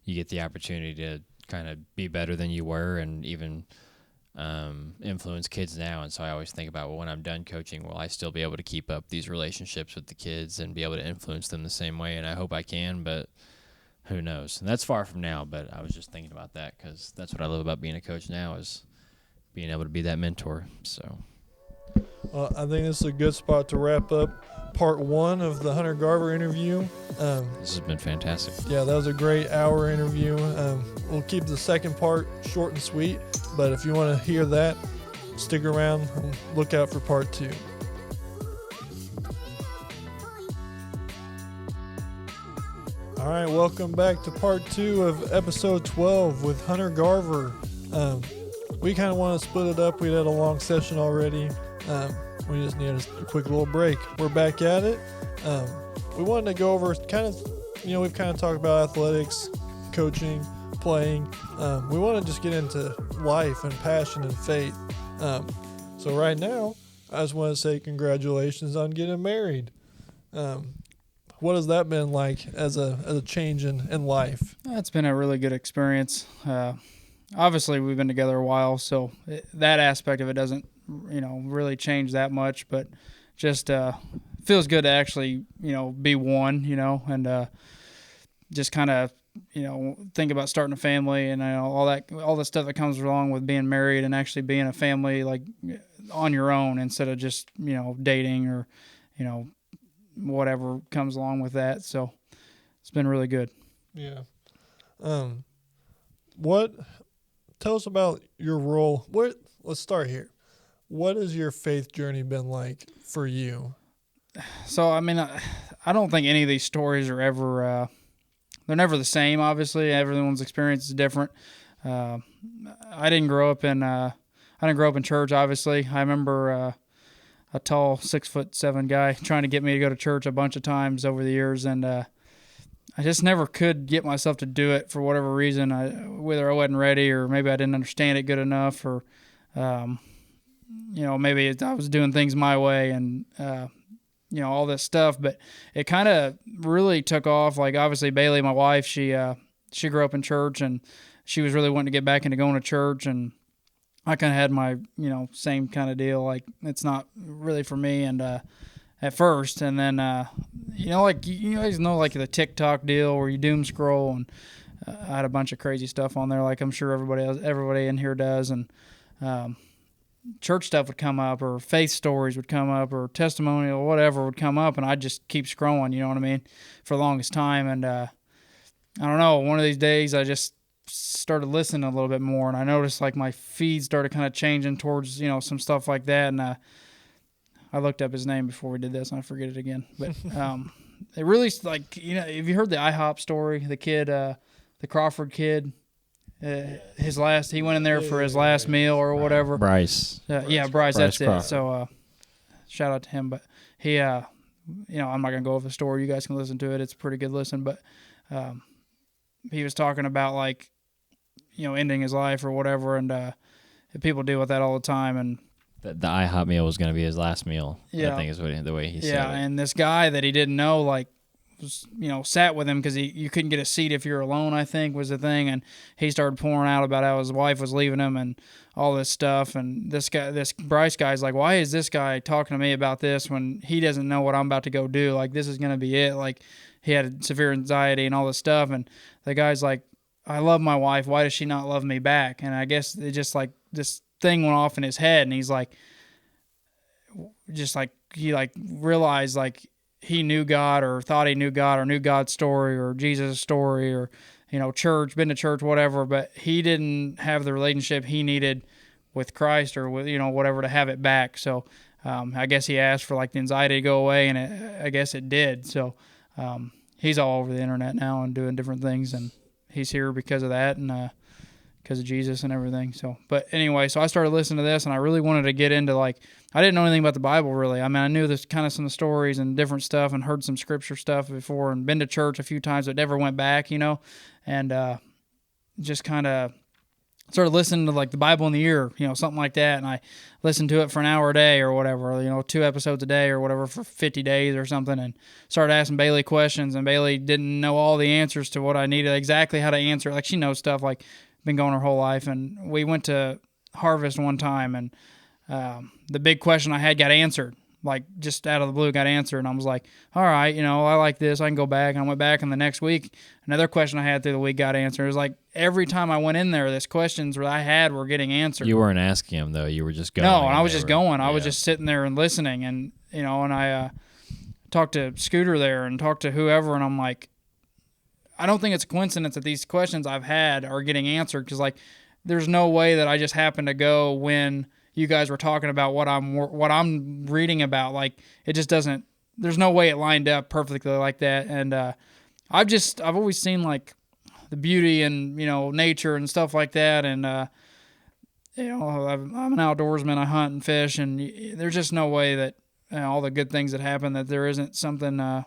you get the opportunity to kind of be better than you were and even influence kids now. And so I always think about, well, when I'm done coaching, will I still be able to keep up these relationships with the kids and be able to influence them the same way? And I hope I can, but who knows? And that's far from now, but I was just thinking about that because that's what I love about being a coach now is being able to be that mentor. So. Well, I think this is a good spot to wrap up part 1 of the Hunter Garver interview. This has been fantastic. Yeah, that was a great hour interview. We'll keep the second part short and sweet, but if you want to hear that, stick around and look out for part 2. All right, welcome back to part 2 of episode 12 with Hunter Garver. We kind of want to split it up. We had a long session already. We just needed a quick little break. We're back at it. We wanted to go over we've kind of talked about athletics, coaching, playing. We want to just get into life and passion and faith. So right now, I just want to say congratulations on getting married. What has that been like as a change in life? It's been a really good experience. Obviously, we've been together a while, so that aspect of it doesn't, really change that much. But just feels good to actually, be one, and just kind of, think about starting a family and all the stuff that comes along with being married and actually being a family like on your own instead of just, dating or, whatever comes along with that. So it's been really good. Yeah. Tell us about your role. Let's start here. What has your faith journey been like for you? So, I mean, I don't think any of these stories are ever, they're never the same, obviously. Everyone's experience is different. I didn't grow up in church, obviously. I remember a tall 6'7" guy trying to get me to go to church a bunch of times over the years, and I just never could get myself to do it for whatever reason. Whether I wasn't ready or maybe I didn't understand it good enough or, maybe I was doing things my way and, all this stuff. But it kind of really took off. Like, obviously, Bailey, my wife, she grew up in church and she was really wanting to get back into going to church. And I kind of had my, same kind of deal. Like, it's not really for me. And, at first, and then you guys know like the TikTok deal where you doom scroll, and I had a bunch of crazy stuff on there, like I'm sure everybody in here does, and church stuff would come up, or faith stories would come up, or testimonial, whatever would come up, and I'd just keep scrolling, you know what I mean, for the longest time, and I don't know, one of these days I just started listening a little bit more, and I noticed like my feed started kind of changing towards some stuff like that, and I looked up his name before we did this, and I forget it again. But it really, like, have you heard the IHOP story? The kid, the Crawford kid, he went in there for his last meal or whatever. Bryce. Bryce, that's Crawford. it. So shout out to him. But he, I'm not going to go over the story. You guys can listen to it. It's a pretty good listen. But he was talking about, like, ending his life or whatever, and people deal with that all the time, and The IHOP meal was going to be his last meal. Yeah. I think is the way he said it. Yeah, and this guy that he didn't know, like, was, sat with him because you couldn't get a seat if you're alone, I think, was the thing. And he started pouring out about how his wife was leaving him and all this stuff. And this Bryce guy's like, why is this guy talking to me about this when he doesn't know what I'm about to go do? Like, this is going to be it. Like, he had severe anxiety and all this stuff. And the guy's like, I love my wife. Why does she not love me back? And I guess it just, like, this thing went off in his head, and he's like, he realized, like, he knew God or thought he knew God or knew God's story or Jesus' story or, church, been to church, whatever, but he didn't have the relationship he needed with Christ or with, whatever to have it back. So I guess he asked for, like, the anxiety to go away, and I guess it did. So he's all over the internet now and doing different things, and he's here because of that, and because of Jesus and everything. So, but anyway, so I started listening to this, and I really wanted to get into, like, I didn't know anything about the Bible really. I mean, I knew this kind of some of the stories and different stuff, and heard some scripture stuff before, and been to church a few times, but never went back, and just kind of started listening to, like, the Bible in the year, something like that, and I listened to it for an hour a day or whatever, 2 episodes a day or whatever for 50 days or something, and started asking Bailey questions, and Bailey didn't know all the answers to what I needed, exactly how to answer. Like, she knows stuff, like, been going her whole life, and we went to Harvest one time, and the big question I had got answered, like, just out of the blue got answered, and I was like, all right, I like this, I can go back, and I went back, and the next week, another question I had through the week got answered. It was like, every time I went in there, these questions that I had were getting answered. You weren't asking them, though, you were just going. No, and I was just going. I was just sitting there and listening, and, and I talked to Scooter there, and talked to whoever, and I'm like, I don't think it's a coincidence that these questions I've had are getting answered, because, like, there's no way that I just happened to go when you guys were talking about what I'm reading about. Like, it just doesn't. There's no way it lined up perfectly like that. And I've always seen, like, the beauty and nature and stuff like that. And I'm an outdoorsman. I hunt and fish, and there's just no way that all the good things that happen, that there isn't something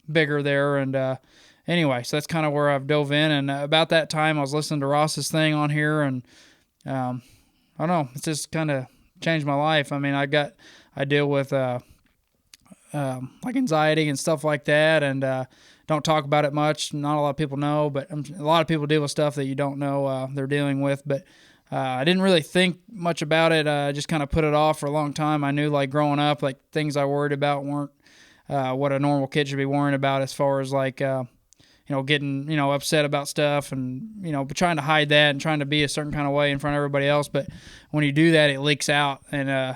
bigger there. And anyway, so that's kind of where I've dove in. And about that time, I was listening to Ross's thing on here, and I don't know, it's just kind of changed my life. I mean, I deal with like anxiety and stuff like that, and don't talk about it much. Not a lot of people know, but a lot of people deal with stuff that you don't know they're dealing with. But I didn't really think much about it. I just kind of put it off for a long time. I knew, like, growing up, like, things I worried about weren't what a normal kid should be worrying about, as far as, like, getting, upset about stuff, and, but trying to hide that and trying to be a certain kind of way in front of everybody else. But when you do that, it leaks out, and,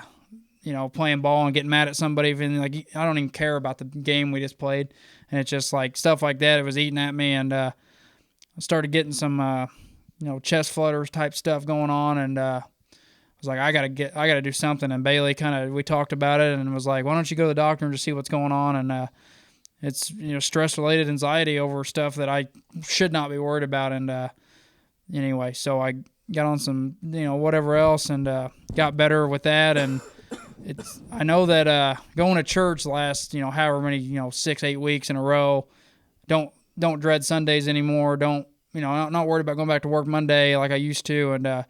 playing ball and getting mad at somebody, even, like, I don't even care about the game we just played. And it's just, like, stuff like that. It was eating at me, and I started getting some, chest flutters type stuff going on. And I was like, I gotta do something. And Bailey we talked about it, and was like, why don't you go to the doctor and just see what's going on? And, it's, stress-related anxiety over stuff that I should not be worried about. And anyway, so I got on some, whatever else, and got better with that. And I know that going to church the last, however many, 6-8 weeks in a row, don't dread Sundays anymore. Don't, not worried about going back to work Monday like I used to. And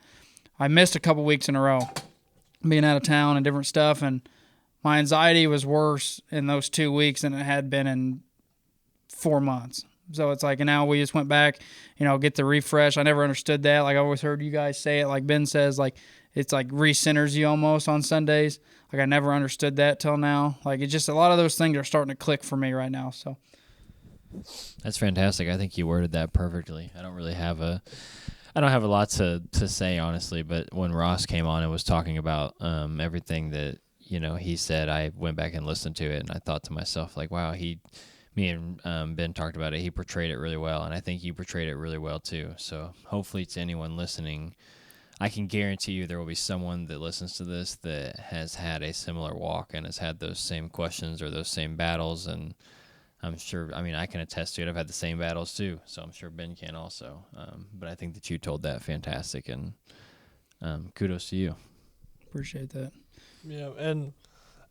I missed a couple weeks in a row, being out of town and different stuff. And my anxiety was worse in those 2 weeks than it had been in 4 months. So it's like, and now we just went back, get the refresh. I never understood that. Like, I always heard you guys say it, like Ben says, like, it's like recenters you almost on Sundays. Like, I never understood that till now. Like, it's just a lot of those things are starting to click for me right now. So that's fantastic. I think you worded that perfectly. I don't have a lot to say, honestly, but when Ross came on and was talking about everything that, he said, I went back and listened to it, and I thought to myself, like, wow, me and Ben talked about it. He portrayed it really well, and I think you portrayed it really well too. So hopefully, to anyone listening, I can guarantee you there will be someone that listens to this that has had a similar walk and has had those same questions or those same battles. And I'm sure, I can attest to it. I've had the same battles too, so I'm sure Ben can also. But I think that you told that fantastic, and kudos to you. Appreciate that. Yeah, and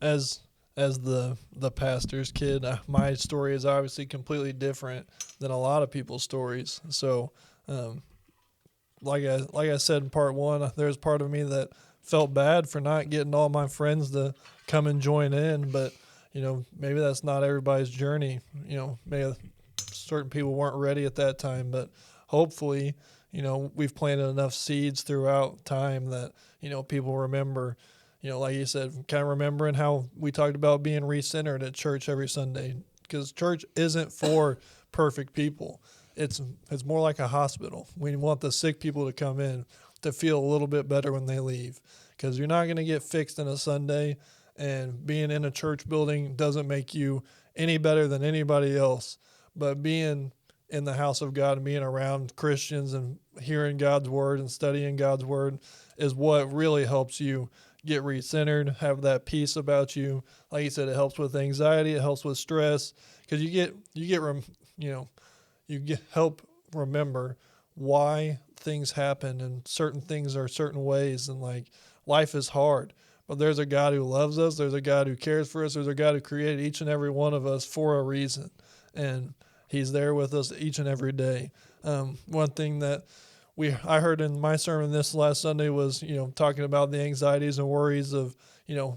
as the pastor's kid, my story is obviously completely different than a lot of people's stories. So, like I said in part one, there's part of me that felt bad for not getting all my friends to come and join in, but maybe that's not everybody's journey. Maybe certain people weren't ready at that time, but hopefully, we've planted enough seeds throughout time that people remember. Like you said, kind of remembering how we talked about being recentered at church every Sunday, because church isn't for perfect people. It's more like a hospital. We want the sick people to come in to feel a little bit better when they leave, because you're not going to get fixed in a Sunday, and being in a church building doesn't make you any better than anybody else. But being in the house of God and being around Christians and hearing God's word and studying God's word is what really helps you get recentered, have that peace about you. Like you said, it helps with anxiety, it helps with stress, because you help remember why things happen and certain things are certain ways, and like life is hard. But there's a God who loves us. There's a God who cares for us. There's a God who created each and every one of us for a reason. And he's there with us each and every day. One thing that I heard in my sermon this last Sunday was, talking about the anxieties and worries of,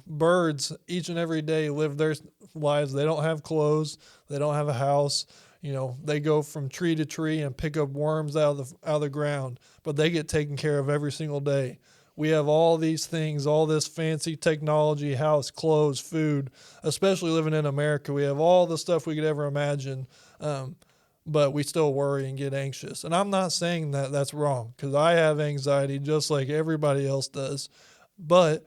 birds each and every day live their lives. They don't have clothes. They don't have a house. They go from tree to tree and pick up worms out of the ground, but they get taken care of every single day. We have all these things, all this fancy technology, house, clothes, food, especially living in America. We have all the stuff we could ever imagine, but we still worry and get anxious. And I'm not saying that that's wrong, because I have anxiety just like everybody else does. But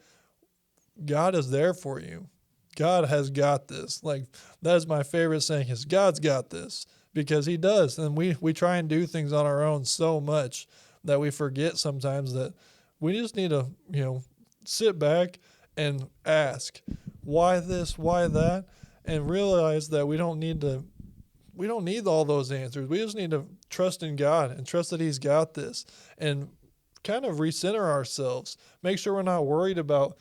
God is there for you. God has got this. Like, that is my favorite saying, is God's got this, because he does. And we try and do things on our own so much that we forget sometimes that we just need to, sit back and ask, why this, why that, and realize that we don't need all those answers. We just need to trust in God and trust that he's got this, and kind of recenter ourselves. Make sure we're not worried about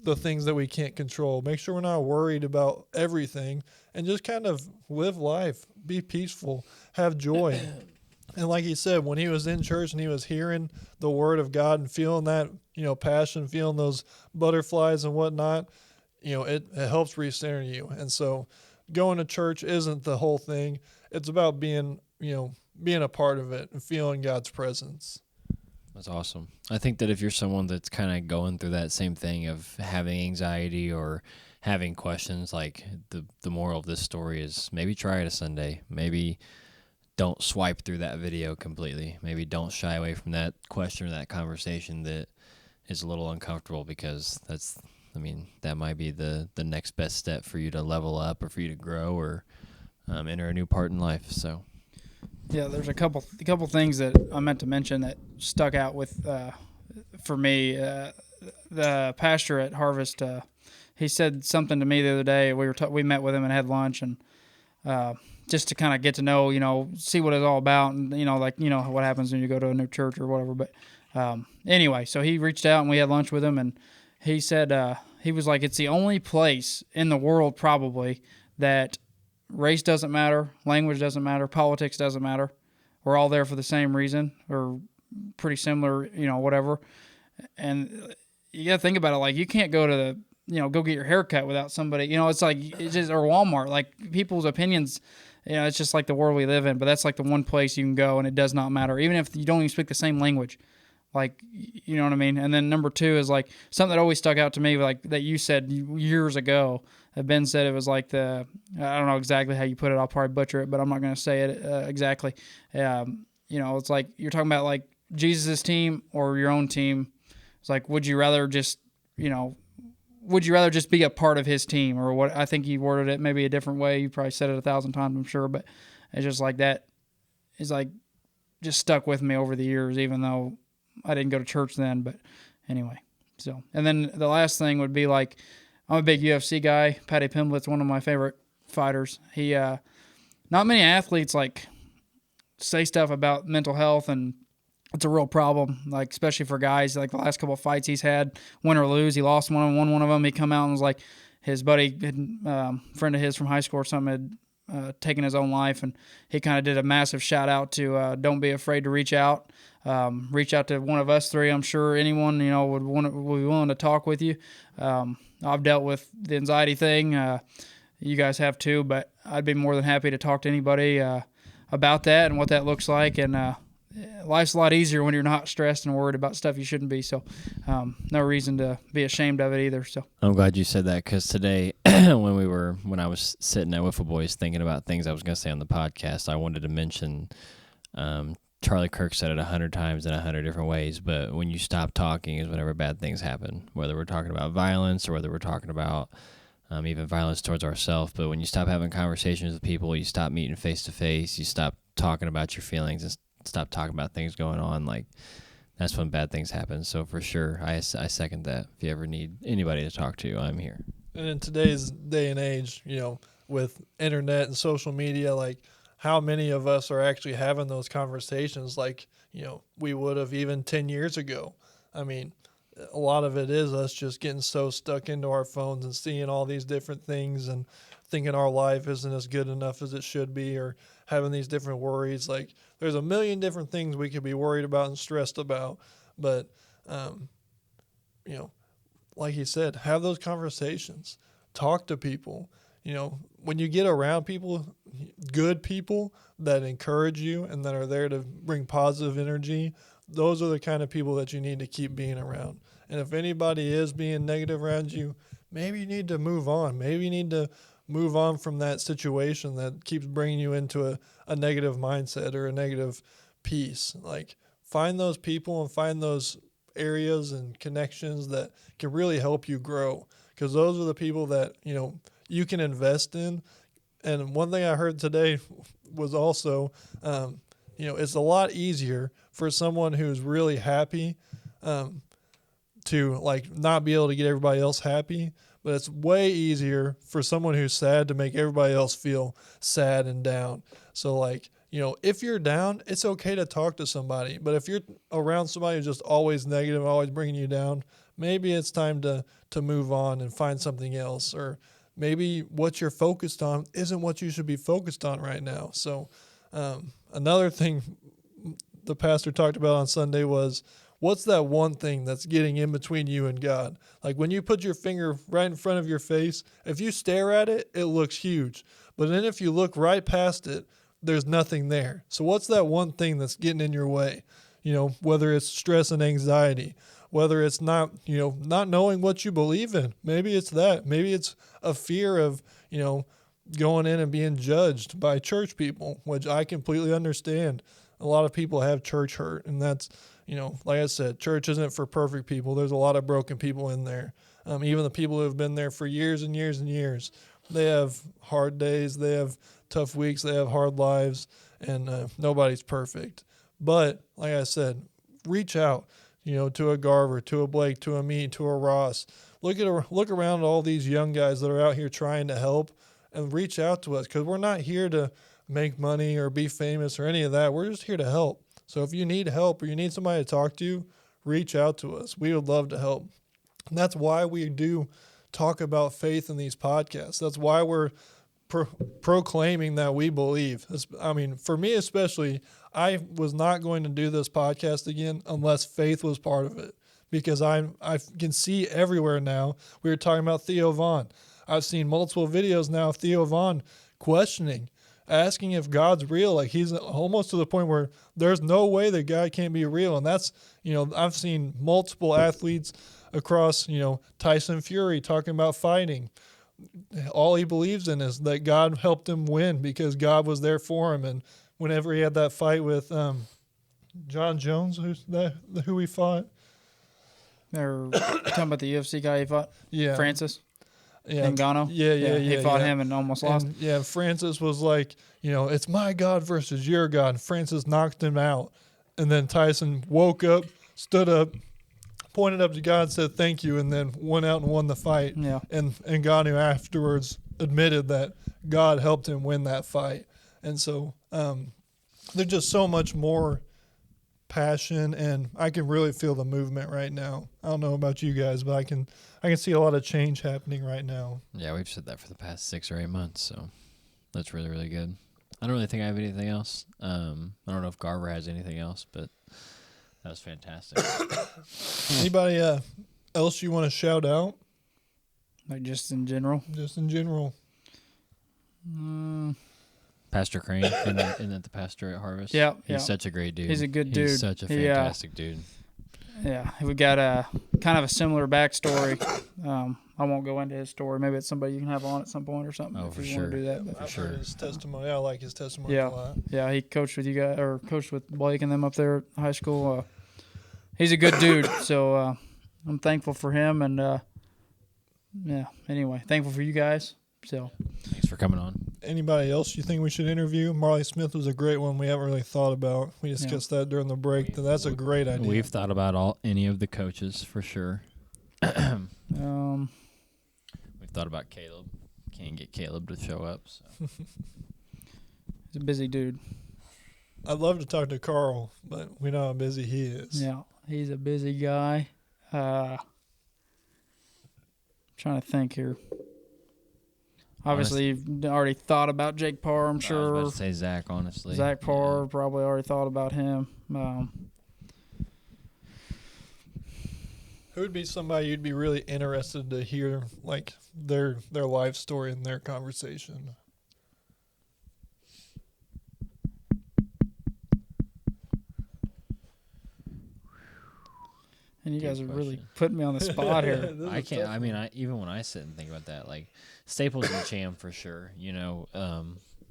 the things that we can't control. Make sure we're not worried about everything, and just kind of live life, be peaceful, have joy. And like he said, when he was in church and he was hearing the word of God and feeling that, passion, feeling those butterflies and whatnot, it helps recenter you. And so going to church isn't the whole thing. It's about being a part of it and feeling God's presence. That's awesome. I think that if you're someone that's kind of going through that same thing of having anxiety or having questions, like the moral of this story is maybe try it a Sunday. Maybe don't swipe through that video completely. Maybe don't shy away from that question or that conversation that is a little uncomfortable, because that might be the next best step for you to level up or for you to grow or enter a new part in life. So. Yeah, there's a couple things that I meant to mention that stuck out with for me. The pastor at Harvest, he said something to me the other day. We met with him and had lunch, and just to kind of get to know, see what it's all about, and what happens when you go to a new church or whatever. But anyway, so he reached out and we had lunch with him, and he said he was like, it's the only place in the world probably that race doesn't matter, language doesn't matter, politics doesn't matter. We're all there for the same reason, or pretty similar, whatever. And you got to think about it. Like, you can't go to go get your hair cut without somebody, it's like, it's just, or Walmart, like people's opinions, it's just like the world we live in. But that's like the one place you can go and it does not matter, even if you don't even speak the same language. Like, you know what I mean? And then number two is like something that always stuck out to me, like that you said years ago. Ben said it was like I don't know exactly how you put it. I'll probably butcher it, but I'm not going to say it exactly. It's like you're talking about like Jesus' team or your own team. It's like, would you rather just be a part of his team, or what? I think you worded it maybe a different way. You probably said it 1,000 times, I'm sure, but it's just like that. It's like just stuck with me over the years, even though I didn't go to church then. But anyway, so, and then the last thing would be like, I'm a big UFC guy. Paddy Pimblett's one of my favorite fighters. He, not many athletes like say stuff about mental health, and it's a real problem. Like, especially for guys. Like the last couple of fights he's had, win or lose, he lost one and won one of them. He come out and was like, his buddy, friend of his from high school or something, had taken his own life, and he kind of did a massive shout out to don't be afraid to reach out. Reach out to one of us three. I'm sure anyone would be willing to talk with you. I've dealt with the anxiety thing. You guys have too, but I'd be more than happy to talk to anybody about that and what that looks like. And life's a lot easier when you're not stressed and worried about stuff you shouldn't be. So no reason to be ashamed of it either. So I'm glad you said that, because today when I was sitting at Wiffle Boys thinking about things I was going to say on the podcast, I wanted to mention Charlie Kirk said it 100 times in 100 different ways, but when you stop talking is whenever bad things happen, whether we're talking about violence or whether we're talking about even violence towards ourselves. But when you stop having conversations with people, you stop meeting face to face, you stop talking about your feelings and stop talking about things going on, like, that's when bad things happen. So for sure, I second that. If you ever need anybody to talk to, I'm here. And in today's day and age, with internet and social media, like, how many of us are actually having those conversations like, we would have even 10 years ago. I mean, a lot of it is us just getting so stuck into our phones and seeing all these different things and thinking our life isn't as good enough as it should be, or having these different worries. Like, there's a million different things we could be worried about and stressed about. But, like he said, have those conversations. Talk to people. When you get around people, good people that encourage you and that are there to bring positive energy, those are the kind of people that you need to keep being around. And if anybody is being negative around you, maybe you need to move on. Maybe you need to move on from that situation that keeps bringing you into a negative mindset or a negative piece. Like, find those people and find those areas and connections that can really help you grow, because those are the people that, you can invest in. And one thing I heard today was also, it's a lot easier for someone who's really happy to like not be able to get everybody else happy, but it's way easier for someone who's sad to make everybody else feel sad and down. So like, if you're down, it's okay to talk to somebody. But if you're around somebody who's just always negative, always bringing you down, maybe it's time to move on and find something else. Or maybe what you're focused on isn't what you should be focused on right now. So another thing the pastor talked about on Sunday was, what's that one thing that's getting in between you and God? Like, when you put your finger right in front of your face, if you stare at it, it looks huge. But then if you look right past it, there's nothing there. So what's that one thing that's getting in your way? Whether it's stress and anxiety, whether it's not knowing what you believe in. Maybe it's that. Maybe it's a fear of, going in and being judged by church people, which I completely understand. A lot of people have church hurt, and that's, like I said, church isn't for perfect people. There's a lot of broken people in there. Even the people who have been there for years and years and years, they have hard days, they have tough weeks, they have hard lives, and nobody's perfect. But like I said, reach out, to a Garver, to a Blake, to a me, to a Ross. Look around at all these young guys that are out here trying to help, and reach out to us, because we're not here to make money or be famous or any of that. We're just here to help. So if you need help or you need somebody to talk to, reach out to us. We would love to help. And that's why we do talk about faith in these podcasts. That's why we're proclaiming that we believe. I mean, for me especially, I was not going to do this podcast again unless faith was part of it, because I can see everywhere now. We were talking about Theo Vaughn. I've seen multiple videos now of Theo Vaughn questioning, asking if God's real. Like, he's almost to the point where there's no way that God can't be real. And that's, I've seen multiple athletes across, Tyson Fury talking about fighting. All he believes in is that God helped him win because God was there for him. And whenever he had that fight with John Jones, who he fought. They're talking about the UFC guy he fought? Yeah. Francis? Yeah. Ngannou? Yeah. He fought him and almost lost. Yeah, Francis was like, it's my God versus your God. And Francis knocked him out. And then Tyson woke up, stood up, pointed up to God and said thank you, and then went out and won the fight. Yeah. And Ngannou afterwards admitted that God helped him win that fight. And so there's just so much more passion, and I can really feel the movement right now. I don't know about you guys, but I can see a lot of change happening right now. Yeah, we've said that for the past 6 or 8 months, so that's really, really good. I don't really think I have anything else. I don't know if Garver has anything else, but that was fantastic. Anybody else you want to shout out? Like, just in general? Just in general. Pastor Crane, isn't that the pastor at Harvest? Yeah. He's such a great dude. He's a good dude. He's such a fantastic dude. Yeah, we got a kind of a similar backstory. I won't go into his story. Maybe it's somebody you can have on at some point or something. Oh, if for you sure. want to do that. But I've heard his testimony. I like his testimony a lot. Yeah, he coached with you guys, or coached with Blake and them up there at high school. He's a good dude, so I'm thankful for him. And anyway, thankful for you guys. So thanks for coming on. Anybody else you think we should interview? Marley Smith was a great one we haven't really thought about. We discussed that during the break. That's a great idea. We've thought about any of the coaches for sure. We've thought about Caleb. Can't get Caleb to show up. So. He's a busy dude. I'd love to talk to Carl, but we know how busy he is. Yeah, he's a busy guy. Trying to think here. Obviously, you've already thought about Jake Parr, I'm sure. I was about to say Zach, honestly. Zach Parr, probably already thought about him. Who would be somebody you'd be really interested to hear, like, their life story and their conversation? And you Good guys are really question. putting me on the spot here. I can't. I mean, even when I sit and think about that, like Staples and Cham for sure.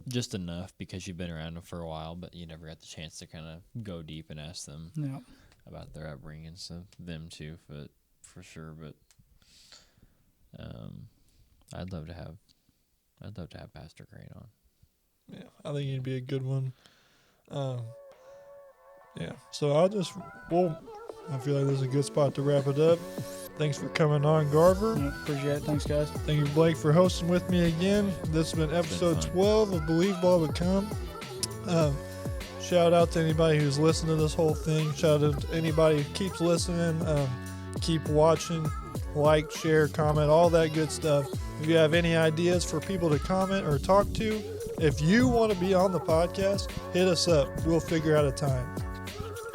Just enough because you've been around them for a while, but you never got the chance to kind of go deep and ask them Yeah. about their upbringing. So them too, but for sure. But I'd love to have Pastor Crane on. Yeah, I think he'd be a good one. Yeah, so I feel like this is a good spot to wrap it up. Thanks for coming on, Garver. Yeah, appreciate it. Thanks, guys. Thank you, Blake, for hosting with me again. This has been episode 12 of Believe Ball Become. Shout out to anybody who's listened to this whole thing. Shout out to anybody who keeps listening, keep watching, like, share, comment, all that good stuff. If you have any ideas for people to comment or talk to, if you want to be on the podcast, hit us up. We'll figure out a time.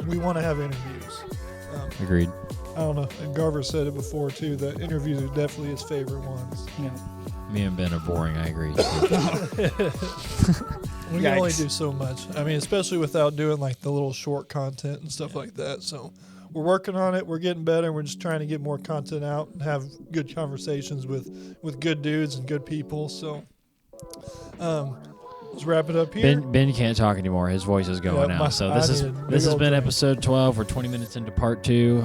We want to have interviews. Agreed. I don't know. And Garver said it before, too, that interviews are definitely his favorite ones. Yeah. Me and Ben are boring. I agree. We can only do so much. I mean, especially without doing like the little short content and stuff like that. So we're working on it. We're getting better. We're just trying to get more content out and have good conversations with good dudes and good people. So let's wrap it up here. Ben can't talk anymore. His voice is going out. So this has been episode 12. We're 20 minutes into part 2.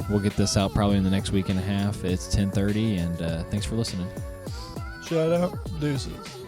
We'll get this out probably in the next week and a half. It's 10:30, and thanks for listening. Shout out. Deuces.